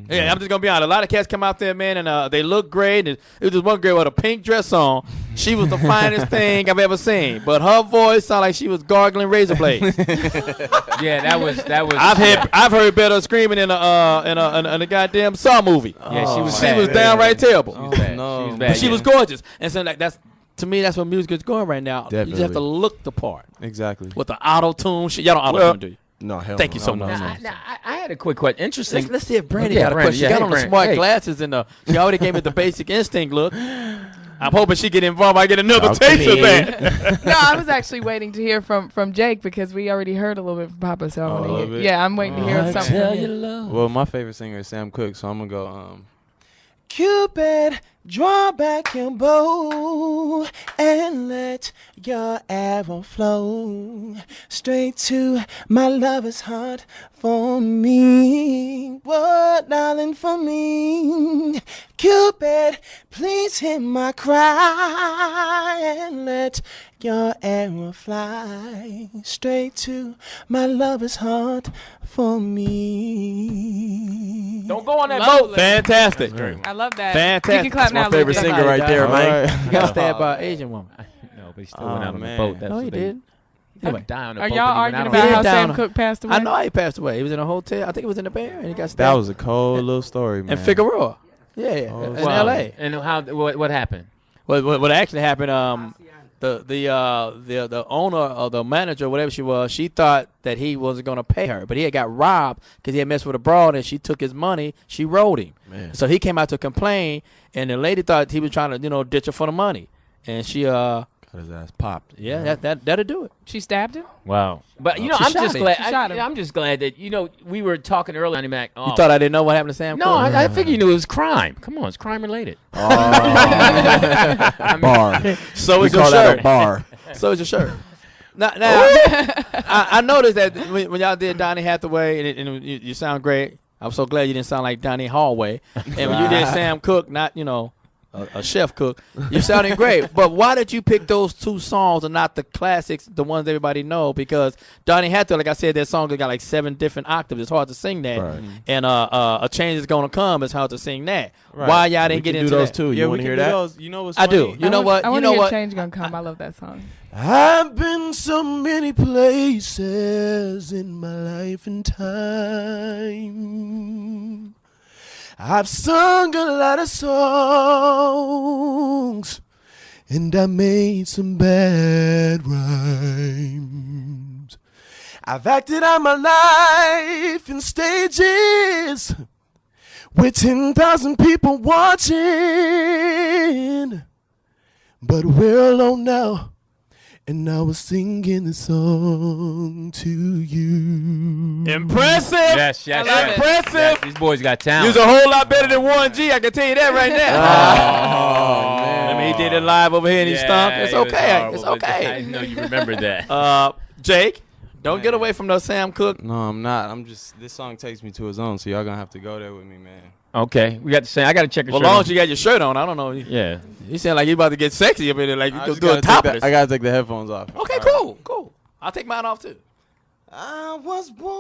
Yeah, I'm just gonna be honest. A lot of cats come out there, man, and they look great. And it was this one girl with a pink dress on. She was the finest thing I've ever seen, but her voice sounded like she was gargling razor blades. Yeah, that was. I've heard better screaming in a goddamn Saw movie. Yeah, she was. She bad. was downright terrible. She was bad. No. She was bad. But she was gorgeous, and so like to me that's where music is going right now. You just have to Definitely. look the part Exactly. with the auto tune. Y'all don't auto tune, do you? No, hell Thank no. you so No, much. no, no. Now, I had a quick question. Interesting. Let's see if Brandi Yeah, got a Brandi, question. yeah, She got hey, on the Brandi, smart hey. glasses and she already gave me the Basic Instinct look. I'm hoping she get involved. I get another Talk taste to of me. that. No, I was actually waiting to hear from Jake because we already heard a little bit from Papa. So I A want little to hear. bit? Yeah, I'm waiting to hear something. Tell from you you. love. Well, my favorite singer is Sam Cooke, so I'm gonna go. Cupid, draw back your bow and let your arrow flow straight to my lover's heart for me. What, darling, for me? Cupid, please hear my cry and let your arrow fly straight to my lover's heart for me. Don't go on that Lovely. boat. Fantastic. I love that. Fantastic. You can clap That's my now. favorite Louis. singer right there, man. You got stabbed by an Asian woman. No. No, but he still went out on the boat. That's No, he did. Anyway, die on the Are boat, y'all but he went arguing out on about the how boat. Sam Cooke passed away? I know how he passed away. He was in a hotel. I think it was in the Bay Area, and he got stabbed. That was a cold little story, man. In Figueroa. Yeah, in L.A. And what happened? What actually happened? The owner or the manager, whatever she was, she thought that he wasn't going to pay her, but he had got robbed because he had messed with a broad, and she took his money. She rode him. Man. So he came out to complain, and the lady thought he was trying to ditch her for the money, and she got his ass popped. Yeah, that'll do it. She stabbed him. Wow. But She I'm shot just him. glad. She shot him. I'm just glad that we were talking earlier, Johnny Mack. You thought I didn't know what happened to Sam? No, Cooke? I figured you knew it was crime. Come on, it's crime related. Bar. So we is your call that shirt. a bar. So is your shirt. Now I noticed that when y'all did Donny Hathaway, and you sound great. I'm so glad you didn't sound like Donny Hallway. And when you did Sam Cooke, not a chef cook, you sounded great. But why did you pick those two songs and not the classics, the ones everybody know? Because Donny Hathaway, like I said, that song got like 7 different octaves. It's hard to sing that. Right. And A Change Is Gonna Come, it's hard to sing that. Right. Why y'all didn't get into those that? too. Yeah, You we want to can hear do that? those. You know what's I funny? do. You know what? I You want know to hear what? Change Gonna Come. I love that song. I've been so many places in my life and time. I've sung a lot of songs, and I made some bad rhymes. I've acted out my life in stages with 10,000 people watching. But we're alone now, and I was singing the song to you. Impressive. Yes. Impressive. Yes, these boys got talent. You're a whole lot better than Warren G. I can tell you that right now. man. I mean, he did it live over here and he stunk. It's it was okay. horrible, It's but okay. I know you remember that. Jake, don't get away from no Sam Cooke. No, I'm not. This song takes me to his own, so y'all gonna have to go there with me, man. Okay, we got to say. I got to check your Well, shirt. as long as you got your shirt on, I don't know. Yeah. You sound like you about to get sexy up in there, like you I go just do a gotta take topless. I gotta take the headphones off. Okay, cool. I'll take mine off too. I was born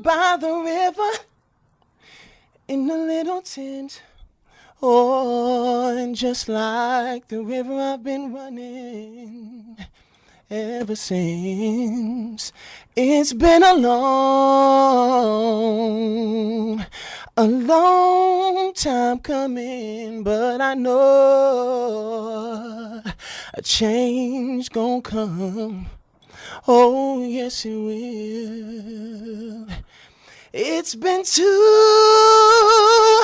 by the river in a little tent. Oh, and just like the river, I've been running ever since. It's been a long time coming, but I know a change gonna come. Oh, yes, it will. It's been too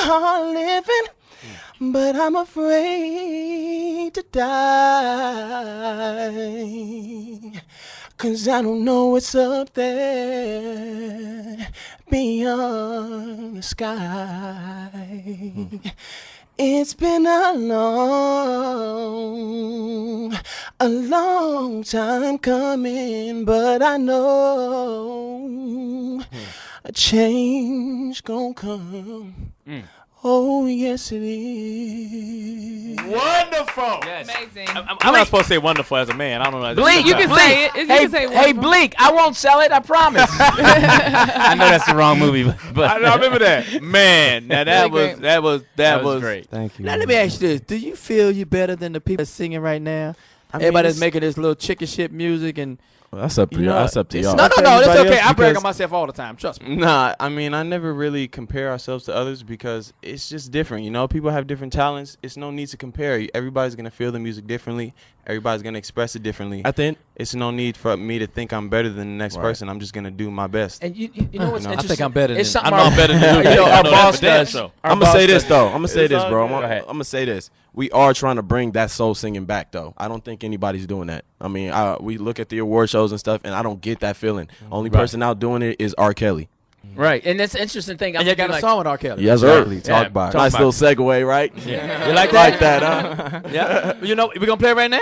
hard living, but I'm afraid to die. 'Cause I don't know what's up there beyond the sky. It's been a long time coming, but I know a change gonna come. Oh, yes, it is. Wonderful. Yes. Amazing. I'm not supposed to say wonderful as a man. I don't know. Bleak, You can say it. You can say Hey, wonderful. Bleak, I won't sell it. I promise. I know that's the wrong movie, but I remember that. Man, now that was great. Thank you. Now let me ask you this: do you feel you better than the people that's singing right now? I mean, Everybody's it's- making this little chicken shit music and That's up to You know, That's up to it's y'all. no, not that's everybody okay. else I brag because- on myself all the time. Trust me. Nah, I mean, I never really compare ourselves to others because it's just different. You know, people have different talents. It's no need to compare. Everybody's going to feel the music differently. Everybody's going to express it differently. I think it's no need for me to think I'm better than the next Right. person. I'm just going to do my best. And you know what's I interesting? think I'm better than- It's something I know I'm better than you. You know, I our know that boss for damn does. sure. Our I'm gonna say boss this does. though. I'm gonna say It's this, all bro. good. I'm Go ahead. gonna say this. We are trying to bring that soul singing back, though. I don't think anybody's doing that. I mean, we look at the award shows and stuff, and I don't get that feeling. Only person out doing it is R. Kelly. Right, and that's the interesting thing. And you got a song with R. Kelly. Yes, sir. Exactly. Talk about it. Nice little segue, right? Yeah. You like that? Like that, huh? Yeah. You know, we gonna play it right now?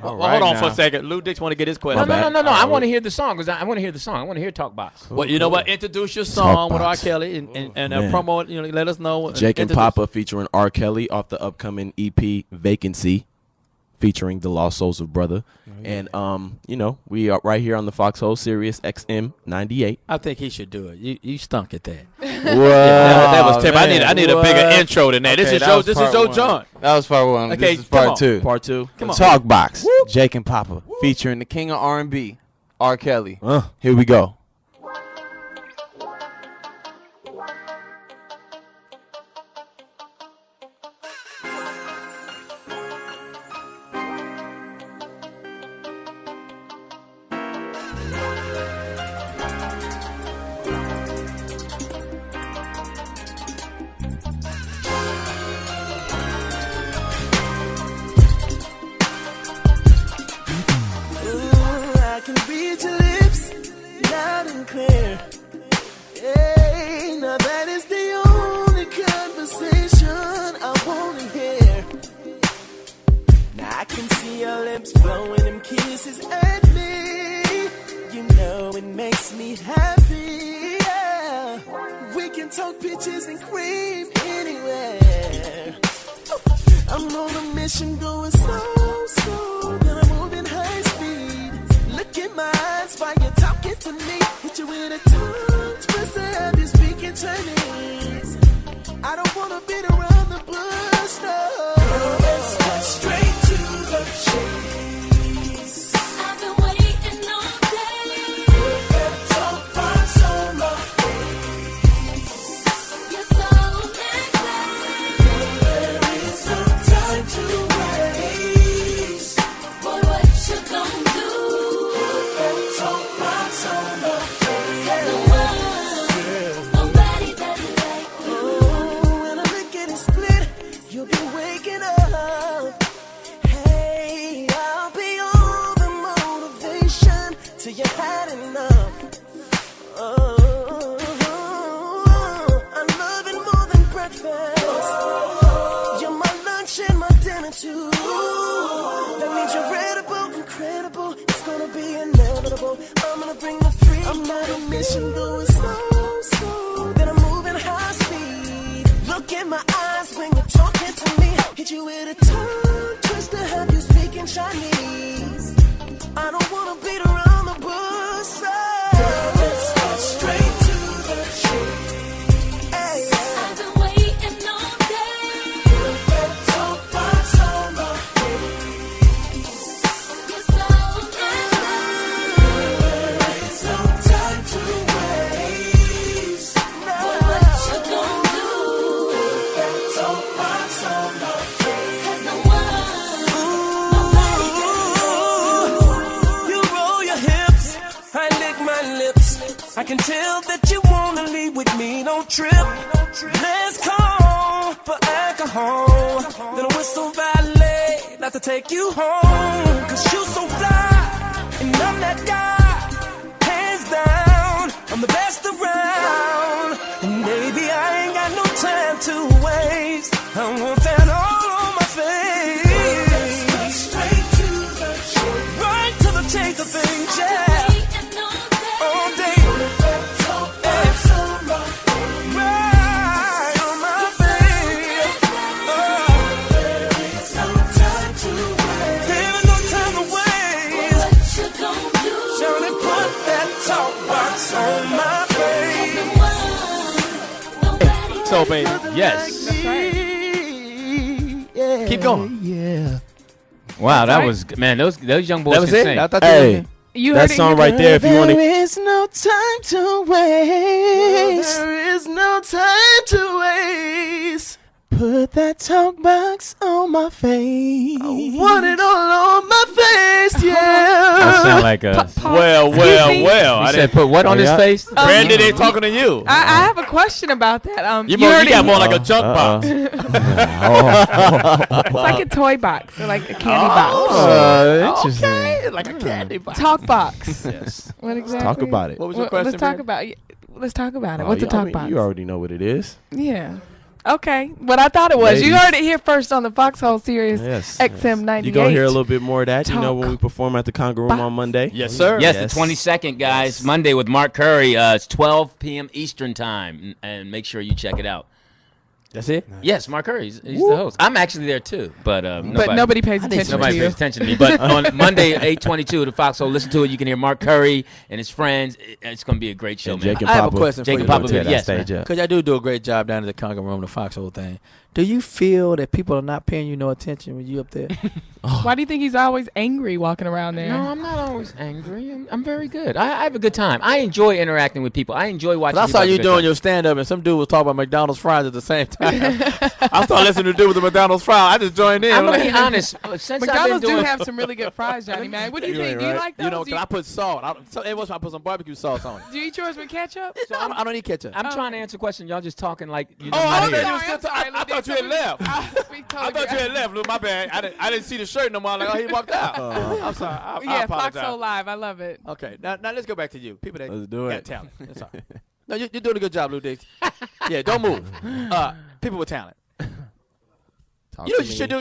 All Well, right hold on for now. a second. Lou Dix want to get his question. No. I want to hear the song because I want to hear the song. I want to hear Talk Box. Well, you know what? Introduce your song with R. Box. Kelly and Man. promo it. You know, let us know. Jake and Introduce- Papa featuring R. Kelly off the upcoming EP Vacancy. featuring the Lost Souls of Brutha. And, we are right here on the Foxxhole Sirius XM 98. I think he should do it. You stunk at that. That was Tim. I need a bigger intro than that. Okay, This is your John. That was part one. Okay, this is part two. Part two. Come on. Talk Box. Jake and Papa featuring the king of R&B, R. Kelly. Here we go. I can tell that you wanna leave with me, don't trip. Let's call for alcohol. Then a whistle valet, not to take you home. Cause you so fly, and I'm that guy. Hands down, I'm the best around. And baby, I ain't got no time to waste. I want that all on my face. Straight to the chase. Right to the chase of things, yeah. All day. So, baby. Yes. That's right. Keep going. Yeah. Wow, That's that right. was man. Those young boys That was can it? sing. I thought Hey, You that heard it, song you right there, if you want to. There is no time to waste. There is no time to waste. Put that talk box on my face. I want it all on my face, yeah. That sound like a. Well. He I said, "Put what on his face?" Brandon, they talking to you. I have a question about that. You heard got it- more like a junk box. It's like a toy box or like a candy box. Okay, like a candy box. Talk box. Yes. What exactly? Talk about it. What was your question, Let's talk Brandon? Let's talk about it. Oh, What's a yeah, talk I mean, box? You already know what it is. Yeah. Okay. What I thought it was. You Ladies. heard it here first on the Foxxhole Series Yes. XM 98. You're going to hear a little bit more of that, Talk when we perform at the Conga Room on Monday. Yes, sir. Yes, the 22nd, guys. Monday with Mark Curry. It's 12 p.m. Eastern time, and make sure you check it out. That's it? Yes, Mark Curry. He's the host. I'm actually there too, but nobody pays attention to Nobody you. pays attention to me. But on Monday, 8:22, the Foxxhole. Listen to it. You can hear Mark Curry and his friends. It's going to be a great show, man. I have a question for you. Jake and Papa, yes, because I do a great job down at the Conga Room, the Foxxhole thing. Do you feel that people are not paying you no attention when you up there? Why do you think he's always angry walking around there? No, I'm not always angry. I'm very good. I have a good time. I enjoy interacting with people. I enjoy watching. I saw you doing your stand-up, and some dude was talking about McDonald's fries at the same time. I started listening to dude with the McDonald's fries. I just joined in. I'm going to be honest. Since McDonald's do have some really good fries, Johnny Mack. What do you think? Do you like those? You know, because I put salt. Every once in a while I put some barbecue sauce on it. Do you eat yours with ketchup? So I don't eat ketchup. I'm trying to answer a question. Y'all just talking like you I not thought you had left. I thought you had left, Lou. My bad. I didn't see the shirt no more. I'm like, he walked out. I'm sorry. I apologize. Foxxhole Live. I love it. Okay, now let's go back to you. People that Let's do got it. talent. That's all. No, you're doing a good job, Lou Dix. Yeah, don't move. People with talent. You know what you should do?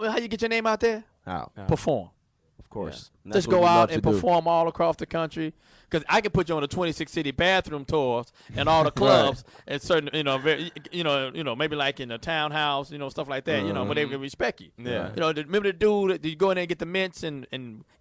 How you get your name out there? How? Perform. Of course. Yeah. Just go out and perform all across the country. Because I can put you on the 26 city bathroom tours and all the clubs and certain, maybe like in a townhouse, stuff like that, where they can respect you. Yeah. Remember the dude that you go in there and get the mints and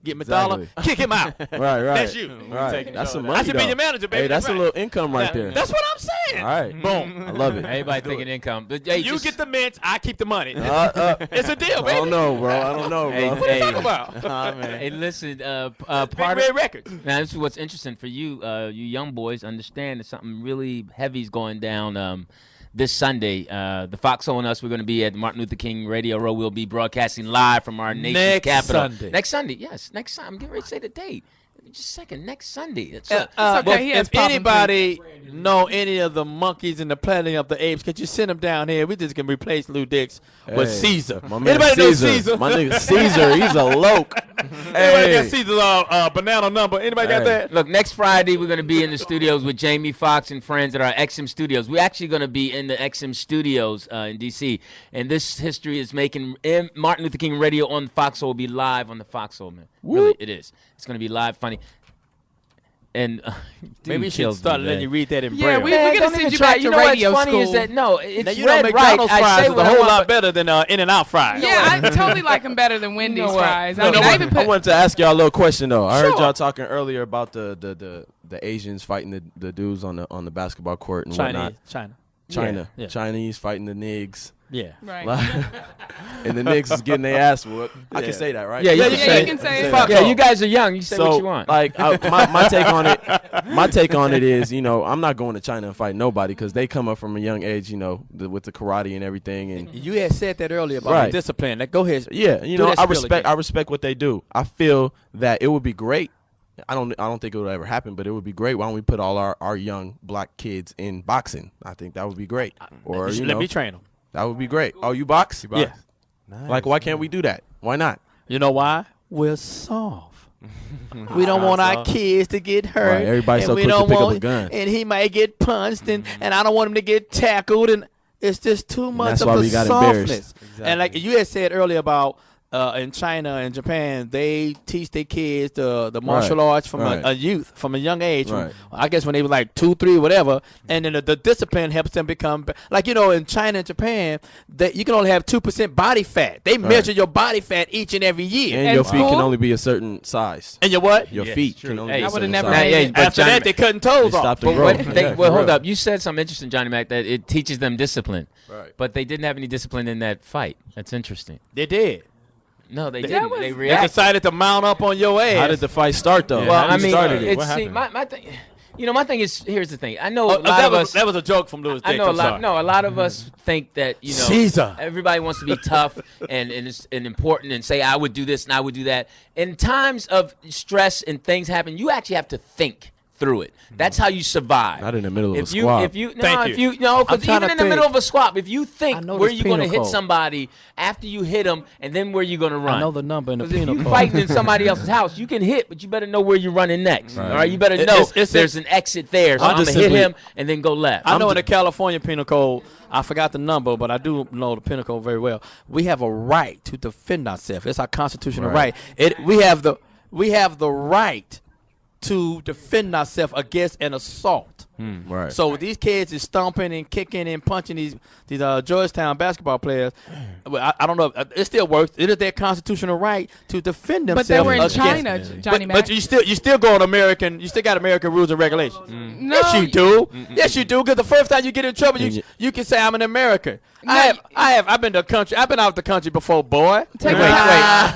get $1? Kick him out. Right. That's you. Right. That's some money. I should be your manager, baby. Hey, that's a little income right there. That's what I'm saying. All right. Boom. I love it. Everybody thinking income. But, you get the mints, I keep the money. It's a deal, baby. I don't know, bro. What are you talking about? Man. Hey, listen, Big Red Records. Now, this is what's interesting for you. You young boys understand that something really heavy is going down this Sunday. The Foxxhole and us, we're going to be at Martin Luther King Radio Row. We'll be broadcasting live from our nation's capital. Next Sunday, yes. Next Sunday. I'm getting ready to say the date. Just a second. Next Sunday. It's okay. If anybody know any of the monkeys in the Planet of the Apes, could you send them down here? We just can replace Lou Dix with Caesar. Anybody know Caesar? My nigga Caesar, he's a loke. Anybody got Caesar's banana number? Anybody got that? Look, next Friday we're going to be in the studios with Jamie Foxx and friends at our XM Studios. We're actually going to be in the XM Studios in D.C. And this history is making Martin Luther King Radio on Foxxhole will be live on the Foxxhole, man. Really, it is. It's going to be live, funny. And maybe you should start letting you read that in braille. braille. Yeah, we're going to send you back to radio what's school. funny is that, no, it's now, read McDonald's right. fries I say is a whole lot better than In-N-Out fries. Yeah, I totally like them better than Wendy's fries. I wanted to ask y'all a little question, though. I heard y'all talking earlier about the Asians fighting the dudes on the basketball court and whatnot. China. Yeah. Chinese fighting the niggas. Yeah. Right. And the niggas is getting their ass whooped. I can say that, right? Yeah, you can say it. Yeah, you guys are young. You say what you want. Like, my take on it, is, I'm not going to China and fight nobody because they come up from a young age, with the karate and everything. And you had said that earlier about discipline. Like, go ahead. Yeah, I respect what they do. I feel that it would be great. I don't think it would ever happen, but it would be great. Why don't we put all our young black kids in boxing? I think that would be great. Or let me train them. That would be great. Oh, you box? Yeah. Nice. Like, why can't we do that? Why not? You know why? We're soft. We don't want our kids to get hurt. Right. Everybody's so quick to pick up a gun. And he might get punched, and I don't want him to get tackled. And it's just too much of a softness. Exactly. And like you had said earlier about in China and Japan, they teach their kids the martial arts from a youth, from a young age. I guess when they were like 2, 3, whatever. And then the discipline helps them become like, in China and Japan, that you can only have 2% body fat. They measure your body fat each and every year. And your feet can only be a certain size. And your what? Your feet can only be a certain size. After that, they're cutting toes off. Well, hold up. You said something interesting, Johnny Mack, that it teaches them discipline. Right. But they didn't have any discipline in that fight. That's interesting. They did. No, they didn't. They decided to mount up on your ass. How did the fight start, though? Yeah. Well, I mean, what happened? My thing. My thing is, here's the thing. I know a lot of us. That was a joke from Louis. I know a lot. No, a lot of us think that Caesar. Everybody wants to be tough and important and say I would do this and I would do that. In times of stress and things happen, you actually have to think through it. That's how you survive. Not in the middle of a squab. Because even in the middle of a squab, if you think where you're going to hit somebody after you hit them, and then where you're going to run. I know the number in the penal code. If you're code. fighting in somebody else's house, you can hit, but you better know where you're running next. Right. All right, you better know there's an exit there. So I'm going to hit him and then go left. I know in the California penal code, I forgot the number, but I do know the penal code very well. We have a right to defend ourselves. It's our constitutional right. We have the right to defend ourselves against an assault. Right. So these kids is stomping and kicking and punching these Georgetown basketball players. I don't know. It still works. It is their constitutional right to defend themselves. But they were in against China, Johnny Mack. But you still go on American. You still got American rules and regulations. No, yes, you do. Yes, you do. Because the first time you get in trouble, you can say I'm an American. I've been to the country. I've been out the country before, boy. Wait.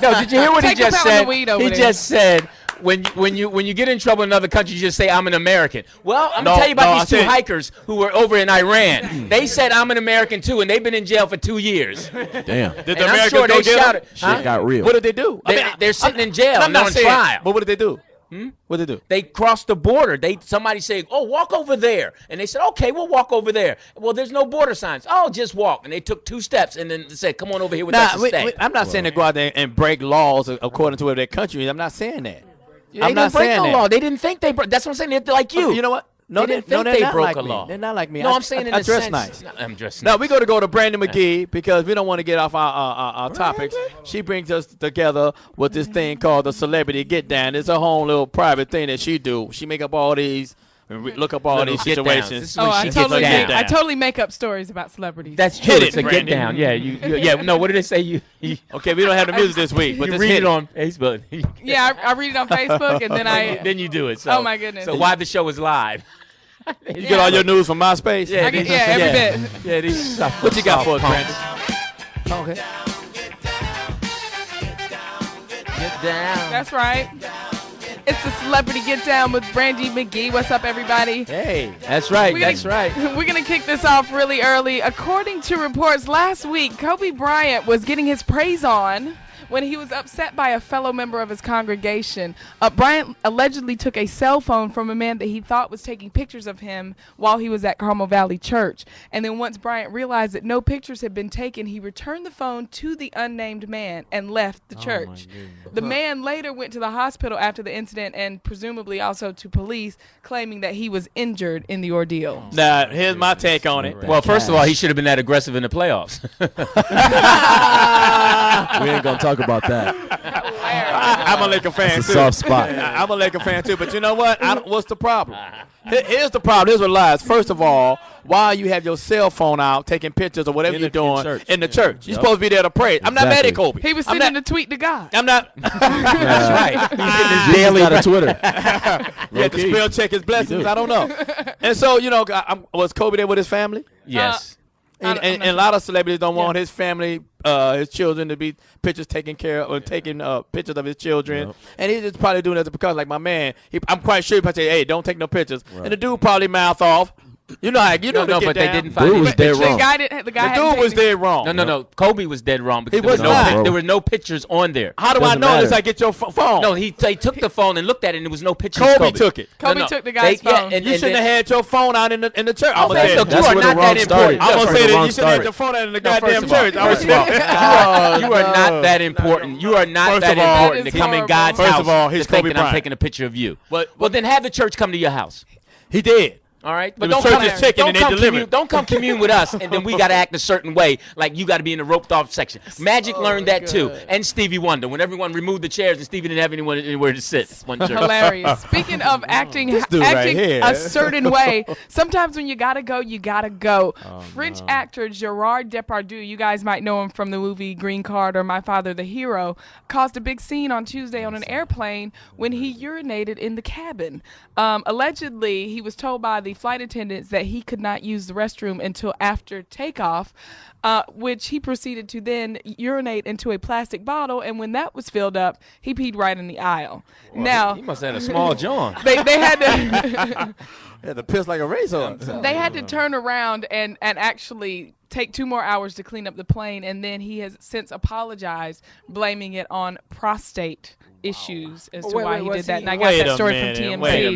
No, did you hear what he just said? He just said. When you get in trouble in another country, you just say, I'm an American. Well, I'm going to tell you about these two hikers who were over in Iran. They said, I'm an American, too, and they've been in jail for 2 years. Damn. Did the Americans go get them? Shit got real. What did they do? They're sitting in jail. I'm not on saying, trial. but what did they do? What did they do? They crossed the border. Somebody said, "Oh, walk over there," and they said, "Okay, we'll walk over there." Well, there's no border signs. Oh, just walk. And they took 2 steps, and then they said, "Come on over here with us to stay." I'm not saying to go out there and break laws according to where their country is. I'm not saying that. I'm not saying no law. They didn't think they broke. That's what I'm saying. They're like you. You know what? No, they didn't think they broke a law. They're not like me. No, I'm saying in I a dress sense. nice. I'm dressed Now nice. we're going to go to Brandi Magee because we don't want to get off our topics. She brings us together with this thing called the Celebrity Get Down. It's her own little private thing that she do. She make up all these. Look up all these situations. I totally make up stories about celebrities. That's true. It's a get down. Yeah, yeah. No, what did it say? Okay, we don't have the music this week, but you just read hit it on Facebook. Yeah, I read it on Facebook, and then then you do it. So, oh my goodness. So why the show is live? You get all your news from MySpace. Yeah, every bit. Yeah, these. What you got for us, Brandi? Okay. Get down. That's right. It's the Celebrity Get Down with Brandi Magee. What's up, everybody? Hey, that's right. That's right. We're going to kick this off really early. According to reports last week, Kobe Bryant was getting his praise on when he was upset by a fellow member of his congregation. Bryant allegedly took a cell phone from a man that he thought was taking pictures of him while he was at Carmel Valley Church. And then once Bryant realized that no pictures had been taken, he returned the phone to the unnamed man and left the church. The man later went to the hospital after the incident and presumably also to police, claiming that he was injured in the ordeal. Now, here's my take on it. Well, first of all, he should have been that aggressive in the playoffs. We ain't going to talk about that. I'm a Laker fan, That's too. a soft spot. I'm a Laker fan, too. But you know what? What's the problem? Here's the problem. Here's what lies. First of all, why you have your cell phone out taking pictures or whatever you're doing in the church? You're supposed to be there to pray. I'm not mad at Kobe. He was sending a tweet to God. I'm not. That's right. He's daily on Twitter. You have to spell check his blessings. I don't know. And so, was Kobe there with his family? Yes. And a lot of celebrities don't want his family, his children to be pictures taken care of or taking pictures of his children. Yep. And he's just probably doing it because, like my man, I'm quite sure he probably say, hey, don't take no pictures. Right. And the dude probably mouth off. You know how no, but they didn't find dude was dead wrong. The dude was dead wrong. No. Kobe was dead wrong because there were no pictures on there. How do I know this? I get your phone. No, they took the phone and looked at it and there was no pictures. Kobe took it. Kobe took the guy's phone. You shouldn't have had your phone out in the church. I'm going to say that's where the wrong started. I'm going to say that you should have had your phone out in the goddamn church. First of all, you are not that important. You are not that important to come in God's house. First of all, he's Kobe Bryant. I'm taking a picture of you. Well, then have the church come to your house. He did. All right, but don't come commune with us, and then we got to act a certain way, like you got to be in the roped off section. Magic learned that too, and Stevie Wonder. When everyone removed the chairs and Stevie didn't have anywhere to sit. Hilarious. Speaking of acting a certain way, sometimes when you gotta go, you gotta go. French actor Gerard Depardieu, you guys might know him from the movie Green Card or My Father the Hero, caused a big scene on Tuesday on an airplane when he urinated in the cabin. Allegedly, he was told by the flight attendants that he could not use the restroom until after takeoff, which he proceeded to then urinate into a plastic bottle, and when that was filled up, he peed right in the aisle. Well, now he must have had a small John. They had to had to piss like a razor. They had to turn around and actually take 2 more hours to clean up the plane, and then he has since apologized, blaming it on prostate issues as to why he did that. And I got that story from TMZ. Wait a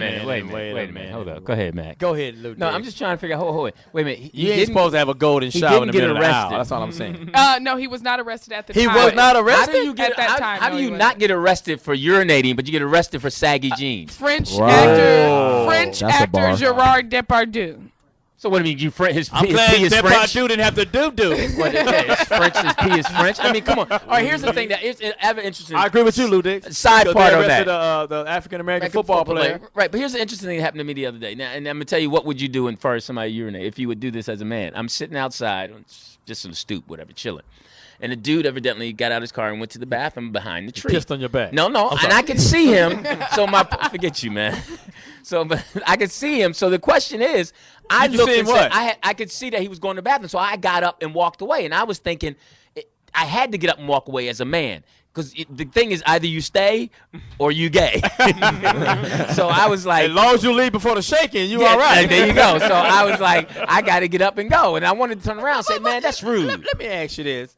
minute. Hold up. Go ahead, Mac. Go ahead, Luke. No, I'm just trying to figure out. Hold on. Wait a minute. You ain't supposed to have a golden shower in the middle of the aisle. That's all I'm saying. No, he was not arrested at the time. He was not arrested? How do you not get arrested for urinating, but you get arrested for saggy jeans? French actor Gerard Depardieu. So what do you mean? His I'm P glad is that French? part dude didn't have to do. What is it? It's French. His P is French. I mean, come on. All right, here's the thing that is ever interesting. I agree with you, Lou Dix. Side part of that. The African American football player. Right, but here's the interesting thing that happened to me the other day. Now, and I'm gonna tell you what would you do in front of somebody urinate if you would do this as a man. I'm sitting outside, just on the stoop, whatever, chilling. And the dude evidently got out his car and went to the bathroom behind the tree. Pissed on your back. No, and I could see him. So forget you, man. So but I could see him. So the question is, I looked and said, I could see that he was going to the bathroom. So I got up and walked away. And I was thinking, I had to get up and walk away as a man. Because the thing is, either you stay or you gay. So I was like, as long as you leave before the shaking, you all right. There you go. So I was like, I got to get up and go. And I wanted to turn around and say, man, that's rude. Let me ask you this.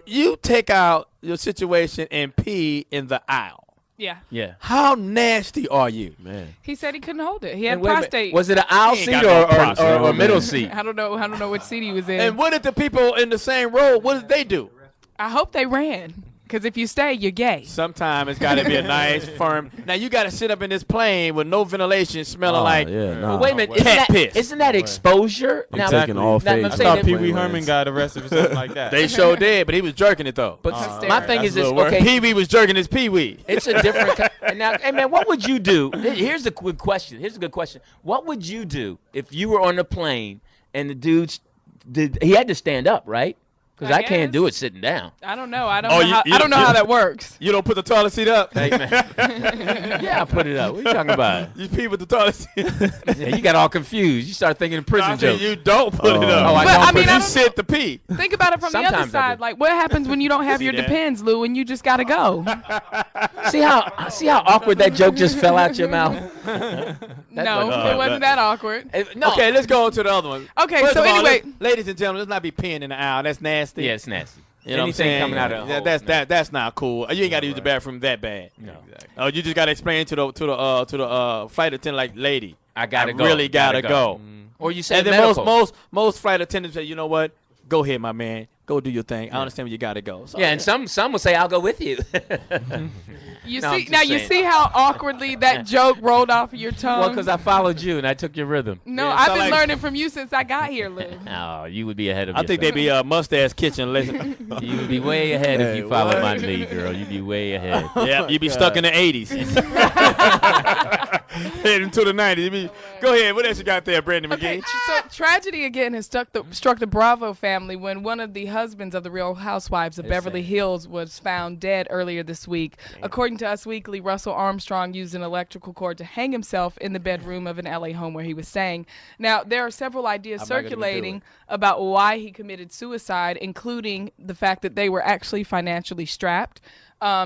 You take out your situation and pee in the aisle. Yeah. Yeah. How nasty are you? Man. He said he couldn't hold it. He had And wait a minute, prostate. was it an aisle seat or a middle seat? I don't know what seat he was in. And what did the people in the same row, what did they do? I hope they ran. Because if you stay, you're gay. Sometimes it's got to be a nice, firm. Now, you got to sit up in this plane with no ventilation, smelling like wait a minute. cat piss. Isn't that exposure? I'm taking all face. I thought Pee Wee Herman got arrested for something like that. They sure did, but he was jerking it, though. But my thing is this. Okay, Pee Wee was jerking his Pee Wee. It's a different. And now, hey, man, what would you do? Here's a quick question. Here's a good question. What would you do if you were on the plane and the dude he had to stand up, right? Because I can't do it sitting down. I don't know. I don't know how that works. You don't put the toilet seat up? Hey, man. Yeah, I put it up. What are you talking about? You pee with the toilet seat. Yeah, you got all confused. You start thinking of prison jokes. You don't put it up. Oh, I don't. You sit to pee. Think about it from the other side. Like, what happens when you don't have your Depends, Lou, and you just got to go? See how awkward that joke just fell out your mouth? No, it wasn't that awkward. No. Okay, let's go on to the other one. Okay, First so of all, anyway. ladies and gentlemen, let's not be peeing in the aisle. That's nasty. Yeah, it's nasty. You know Anything what I'm saying? coming out of the hole, that's not cool. You ain't got to use the bathroom that bad. No. Oh, you just got to explain to the flight attendant, like, lady, I go. really gotta go. Or you say and then medical. most flight attendants say, you know what? Go ahead, my man. Go do your thing. I understand where you gotta go. So, yeah, and some will say, I'll go with you. You see how awkwardly that joke rolled off of your tongue? Well, because I followed you and I took your rhythm. No, I've been learning from you since I got here, Lou. Oh, you would be ahead of I think they be Mustache Kitchen. Listen. You would be way ahead if you followed my lead, girl. You'd be way ahead. Yeah, you'd be stuck in the 80s. Heading to the 90s. Go ahead. What else you got there, Brandi Magee? So tragedy again has struck the Bravo family when one of the husbands of the Real Housewives of Beverly Hills was found dead earlier this week. According to Us Weekly, Russell Armstrong used an electrical cord to hang himself in the bedroom of an LA home where he was staying. Now, there are several ideas circulating about why he committed suicide, including the fact that they were actually financially strapped.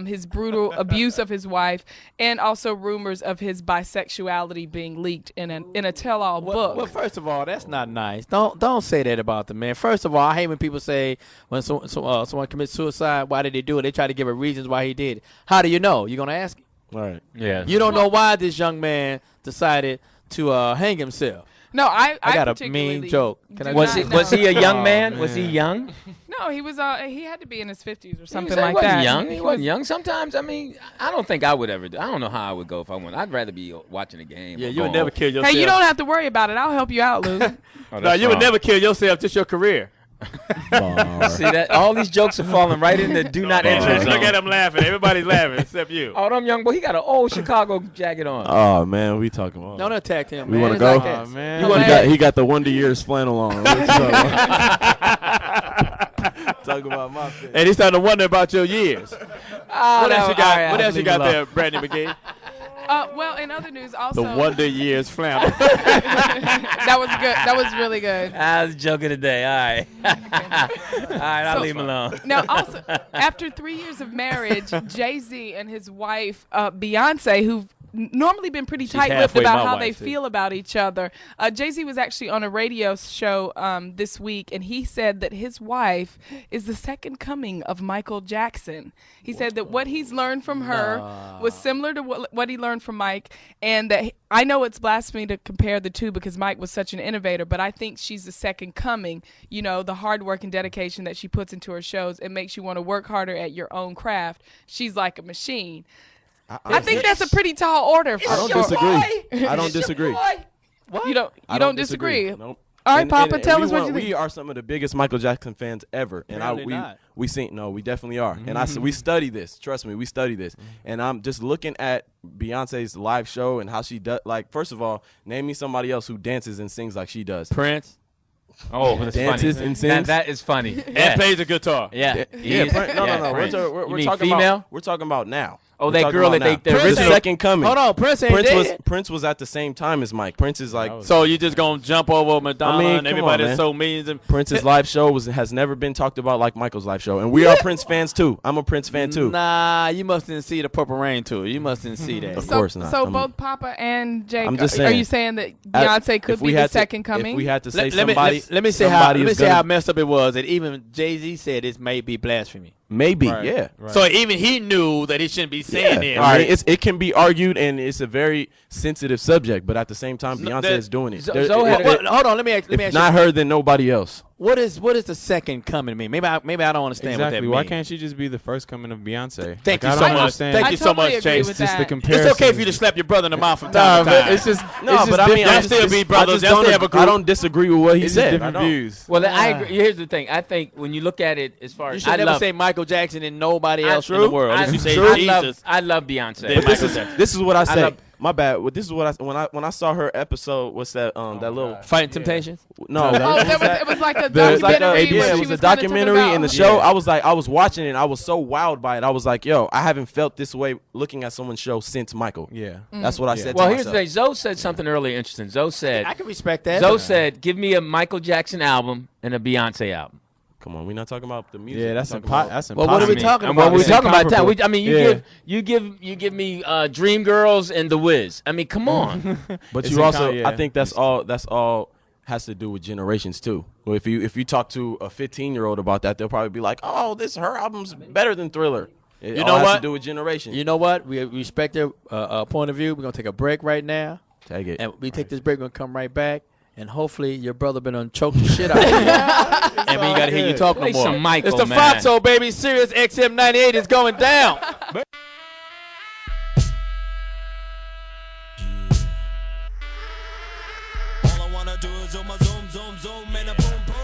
His brutal abuse of his wife, and also rumors of his bisexuality being leaked in a tell-all book. Well, first of all, that's not nice. Don't say that about the man. First of all, I hate when people say when someone commits suicide, why did they do it? They try to give a reasons why he did it. How do you know? You're gonna ask him. Right. Yeah. You don't know why this young man decided to hang himself. No, I got a mean joke. Was he a young man? Was he young? No, he was. He had to be in his 50s or something He like wasn't that. young. He wasn't young. Sometimes, I mean, I don't think I would ever do. I don't know how I would go if I went. I'd rather be watching a game. Yeah, you would never kill yourself. Hey, you don't have to worry about it. I'll help you out, Lou. No, you would never kill yourself. Just your career. See that? All these jokes are falling right in the do not enter zone. Look at them laughing. Everybody's laughing except you. Oh, them young boy, he got an old Chicago jacket on. Oh man, we talking about. Don't attack him. We want to go. Oh, man. He got the Wonder Years flannel on. Talk about my face. And he's starting to wonder about your years. What else you got? Right, what else you got there, Brandi Magee? Well, in other news, also The Wonder Years flannel. that was good. That was really good. I was joking today. All right. All right, I'll leave him alone. Now, also, after 3 years of marriage, Jay-Z and his wife, Beyonce, who've normally been pretty tight-lipped about how they feel about each other. Jay-Z was actually on a radio show this week, and he said that his wife is the second coming of Michael Jackson. He said that what he's learned from her was similar to what he learned from Mike, and that I know it's blasphemy to compare the two because Mike was such an innovator, but I think she's the second coming. You know, the hard work and dedication that she puts into her shows, it makes you want to work harder at your own craft. She's like a machine. I think that's a pretty tall order. I don't disagree. I don't disagree. What? You don't disagree? Nope. All right, Papa, tell us what you think. We are some of the biggest Michael Jackson fans ever, and we definitely are. And we study this. Trust me, we study this. And I'm just looking at Beyonce's live show and how she does. Like, first of all, name me somebody else who dances and sings like she does. Prince. Oh, that's dances funny. And sings. That is funny. And plays the guitar. Yeah. No. We're talking female? We're talking about now. Oh, that girl that the Prince second coming. Hold on, Prince ain't dead. Prince was at the same time as Mike. Prince is like. So you just gonna jump over Madonna and everybody that's so millions and Prince's live show has never been talked about like Michael's live show, and we are Prince fans too. I'm a Prince fan too. Nah, you mustn't see the Purple Rain tour. You mustn't see that. Of course not. So both Papa and Jake, I'm just saying, are you saying that Beyonce could be the second coming? If we had to say let me say how messed up it was that even Jay-Z said this may be blasphemy. Maybe, yeah. Right. So even he knew that he shouldn't be saying it. I mean, it can be argued, and it's a very sensitive subject. But at the same time, Beyonce is doing it. Hold on, let me ask you. If not her, then nobody else. What is the second coming to mean? Maybe I don't understand what that exactly. means. Why can't she just be the first coming of Beyonce? Thank you so much. Thank you so much, Chase. It's just the comparison. It's okay for you to slap your brother in the mouth from time to time. It's just but I mean, y'all still be brothers. I don't disagree with what he said. Different views. Well, I agree. Here's the thing. I think when you look at it, as far as you should never say Michael Jackson and nobody else in the world. You say Jesus. I love Beyonce. But this is what I say. My bad. This is what when I saw her episode. What's that? That little Fighting Temptations. No, it was like a documentary. It was a documentary in the show. I was watching it. And I was so wowed by it. I was like, yo, I haven't felt this way looking at someone's show since Michael. Yeah, that's what I said. Well, to here's the myself. thing. Zoe said something earlier interesting. Zoe said, I can respect that. Zoe said, give me a Michael Jackson album and a Beyonce album. Come on, we're not talking about the music. Yeah, that's impossible. Well, what are we talking about? And when we're talking about that, you give me Dreamgirls and The Wiz. I mean, come on. But you also, I think that's all has to do with generations too. Well, if you talk to a 15-year-old about that, they'll probably be like, "Oh, her album's better than Thriller." It all has to do with generation. You know what? We respect their point of view. We're gonna take a break right now. Take it. And we take this break. We're gonna come right back. And hopefully your brother been on choke the shit out of you. And we ain't got to hear you talk no more. Some Michael, it's the Foxxhole, baby. Sirius XM 98 is going down. All I wanna do is zoom, and a boom, boom.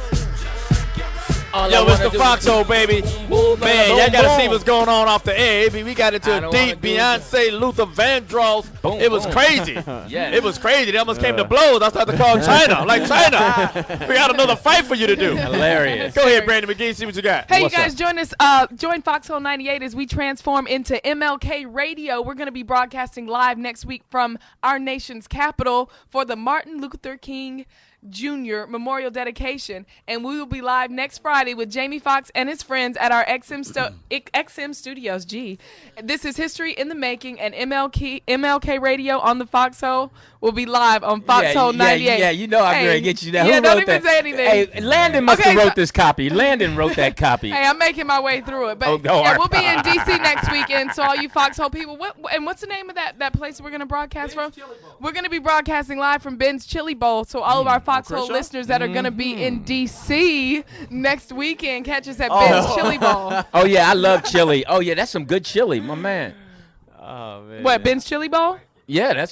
Yo, it's the Foxxhole, baby. Man, y'all got to see what's going on off the air. We got into a deep Beyonce, Luther Vandross. It was crazy. It was crazy. They almost came to blows. I started to call China. Like, China, we got another fight for you to do. Hilarious. Go ahead, Brandi McGee. See what you got. Hey, you guys, join us. Join Foxxhole 98 as we transform into MLK Radio. We're going to be broadcasting live next week from our nation's capital for the Martin Luther King Jr. Memorial Dedication, and we will be live next Friday with Jamie Foxx and his friends at our XM Studios. This is history in the making, and MLK Radio on the Foxxhole will be live on Foxxhole 98. Yeah, you know I'm going to get you that. Yeah, Who don't wrote even that? say anything. Hey, Landon must have wrote this copy. Landon wrote that copy. Hey, I'm making my way through it. But we'll be in D.C. next weekend, so all you Foxxhole people. What's the name of that place we're going to broadcast from? We're going to be broadcasting live from Ben's Chili Bowl, so all of our Foxxhole listeners that are going to be in D.C. next weekend, catch us at Ben's Chili Bowl. Oh, yeah, I love chili. Oh, yeah, that's some good chili, my man. Oh, man. What, Ben's Chili Bowl? Yeah, they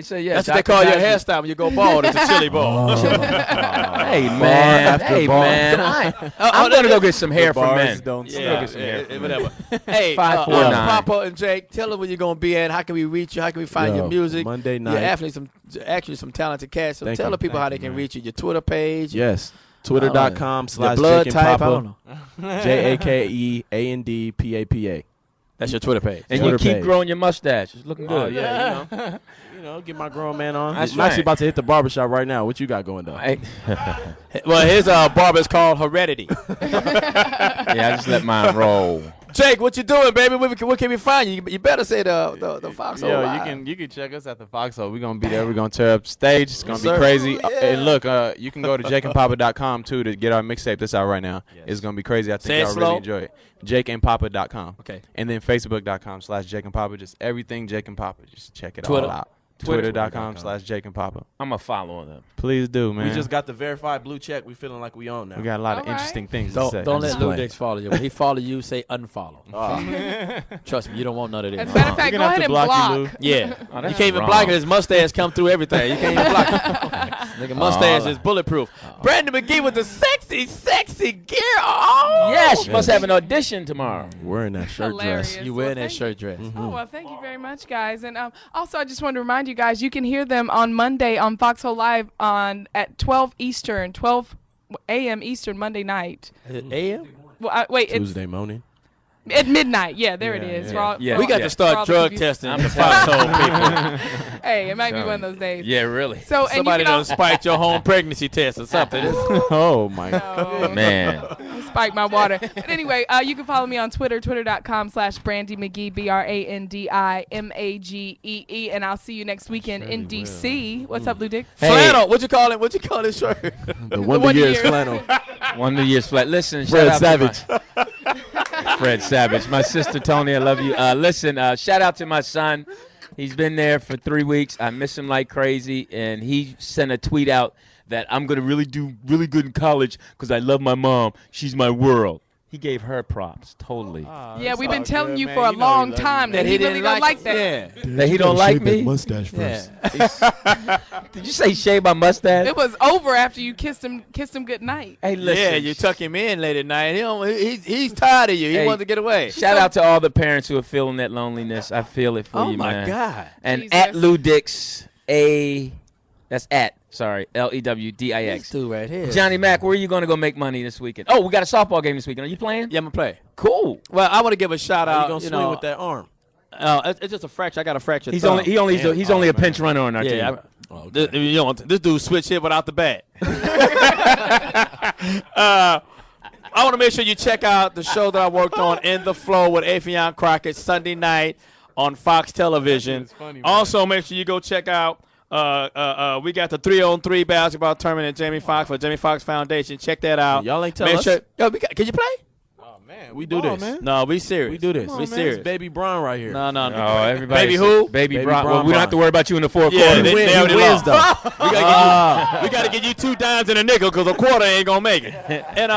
say yeah. That's what they call your hairstyle when you go bald. It's a chili ball. Hey man, I'm gonna go get some hair from men. Whatever. Hey, Papa and Jake, tell us where you're gonna be at. How can we reach you? How can we find your music? Monday night. You're actually some talented cats. So tell the people how they can reach you. Your Twitter page. Yes. Twitter.com/Jake and Papa. JakeAndPapa. That's your Twitter page. And you keep growing your mustache. It's looking good. Yeah, you know, get my grown man on. That's I'm actually about to hit the barbershop right now. What you got going though? Well, his barber is called Heredity. Yeah, I just let mine roll. Jake, what you doing, baby? Where can we find you? You better say the Foxxhole. Yo, you can check us at the Foxxhole. We're gonna be there. We're gonna tear up the stage. It's gonna be crazy. And look, you can go to jakeandpapa.com too to get our mixtape that's out right now. Yes. It's gonna be crazy. I think y'all really enjoy it. jakeandpapa.com. Okay. And then facebook.com/jakeandpapa. Just everything Jake and Papa. Just check it Twitter. all out. Twitter.com/JakeandPapa. I'm a follow them. Please do, man. We just got the verified blue check. We feeling like we own now. We got a lot of interesting things to say. Don't let Lou Dix follow you. When he follow you, say unfollow. Trust me, you don't want none of this. As a matter of fact, go ahead and block. Yeah. You can't even block it. His mustache come through everything. You can't even block it. Nigga, mustache is bulletproof. Brandi Magee with the sexy gear on. Yeah, she must have an audition tomorrow. Wearing that shirt Hilarious. dress. You wearing that shirt dress. Oh, well, thank you very much, guys. And also, I just wanted to remind you guys, you can hear them on Monday on Foxxhole Live at 12 a.m. Eastern Monday night. A.m.? Well, wait. Tuesday morning. At midnight. Yeah, there it is. We got to start drug testing the Foxxhole people. Hey, it might be one of those days. Yeah, really. So, somebody done spiked your home pregnancy test or something. Oh, my God. Man. Spike my water. But anyway, you can follow me on Twitter, twitter.com/Brandi Magee, BrandiMagee, and I'll see you next weekend in D.C. What's up, Lou Dick? Hey. Flannel. What you call it? What you call this shirt? The Wonder Years flannel. Wonder Years flannel. Listen, Fred Savage. Fred Savage. My sister Tony, I love you. Listen, shout out to my son. He's been there for 3 weeks. I miss him like crazy, and he sent a tweet out that I'm going to do really good in college because I love my mom. She's my world. He gave her props, totally. Yeah, we've been telling you for a long time that he really don't like that. Yeah. That he don't like me? Mustache first. Did you say shave my mustache? It was over after you kissed him good night. Hey, listen. Yeah, you tuck him in late at night. He's tired of you. He wants to get away. Shout out to all the parents who are feeling that loneliness. I feel it for you, man. Oh, my God. And Jesus. at Lou Dix, that's at, sorry, Lewdix. This dude right here. Johnny Mack, where are you going to go make money this weekend? Oh, we got a softball game this weekend. Are you playing? Yeah, I'm going to play. Cool. Well, I want to give a shout out. How you going to swing with that arm? It's just a fracture. I got a fracture. He's only a pinch runner on our team. This dude switch hit without the bat. I want to make sure you check out the show that I worked on, In the Flow with Afion Crockett, Sunday night on Fox Television. Also, make sure you go check out. We got the 3-on-3 basketball tournament at Jamie Foxx for Jamie Foxx Foundation. Check that out. Y'all ain't tell us. Can you play? Man, we do this. Man. No, we serious. We do this. We serious. It's Baby Bron right here. No. Oh, everybody. Baby who? Baby Baby Bron. Bron. Well, we don't have to worry about you in the fourth Yeah, quarter. they already wins, lost. though. We got to give you 2 dimes and a nickel because a quarter ain't going to make it. And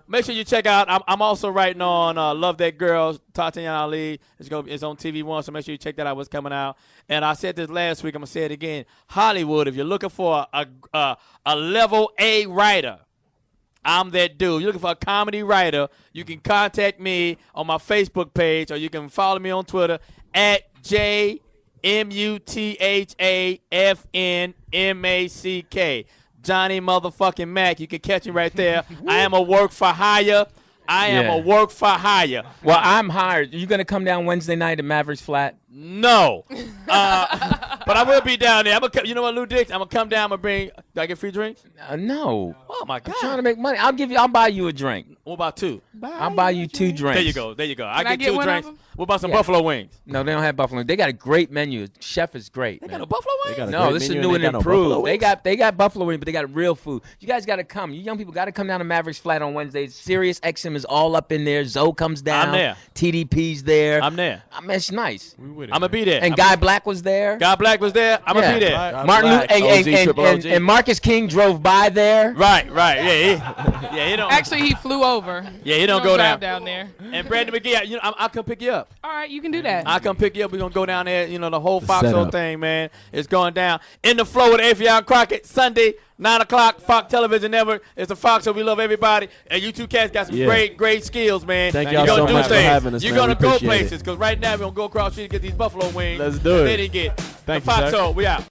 make sure you check out. I'm also writing on Love That Girl, Tatiana Ali. It's on TV1, so make sure you check that out. What's coming out. And I said this last week. I'm going to say it again. Hollywood, if you're looking for a level A writer, I'm that dude. You're looking for a comedy writer, you can contact me on my Facebook page, or you can follow me on Twitter at JMUTHAFNMACK. Johnny motherfucking Mack. You can catch me right there. I am a work for hire. I am a work for hire. Well, I'm hired. Are you going to come down Wednesday night at Mavericks Flat? No. But I will be down there. You know what, Lou Dix? I'm going to come down and bring. Do I get free drinks? No. Oh, my God. I'm trying to make money. I'll buy you a drink. What about 2? I'll buy you 2 drinks. There you go. I I get get 2 one drinks. of them? What about some buffalo wings? No, they don't have buffalo wings. They got a great menu. Chef is great. They man. got a buffalo wing? No, this is new and improved. They got buffalo wings, but they got real food. You guys got to come. You young people got to come down to Mavericks Flat on Wednesdays. Sirius XM is all up in there. Zoe comes down. I'm there. TDP's there. I'm there. I mean, it's nice. I'm going to be there. And Guy Black was there. Guy Black was there. I'm going to be there. Martin and Marcus King drove by there. Right. Yeah, he don't. Actually, he flew over. Yeah, he don't go drive down there. And Brandi Magee, I'll come pick you up. All right, you can do that. I'll come pick you up. We're going to go down there. The whole Foxxhole thing, man, is going down. In the Flow with Afion Crockett, Sunday, 9 o'clock, Fox Television Network. It's a Foxxhole. We love everybody. And you 2 cats got some great skills, man. Thank y'all so much for having us, You're man. going to go appreciate places because right now we're going to go across the street and get these buffalo wings. Let's do it. They didn't get. Thank the you, sir. Foxxhole. We out.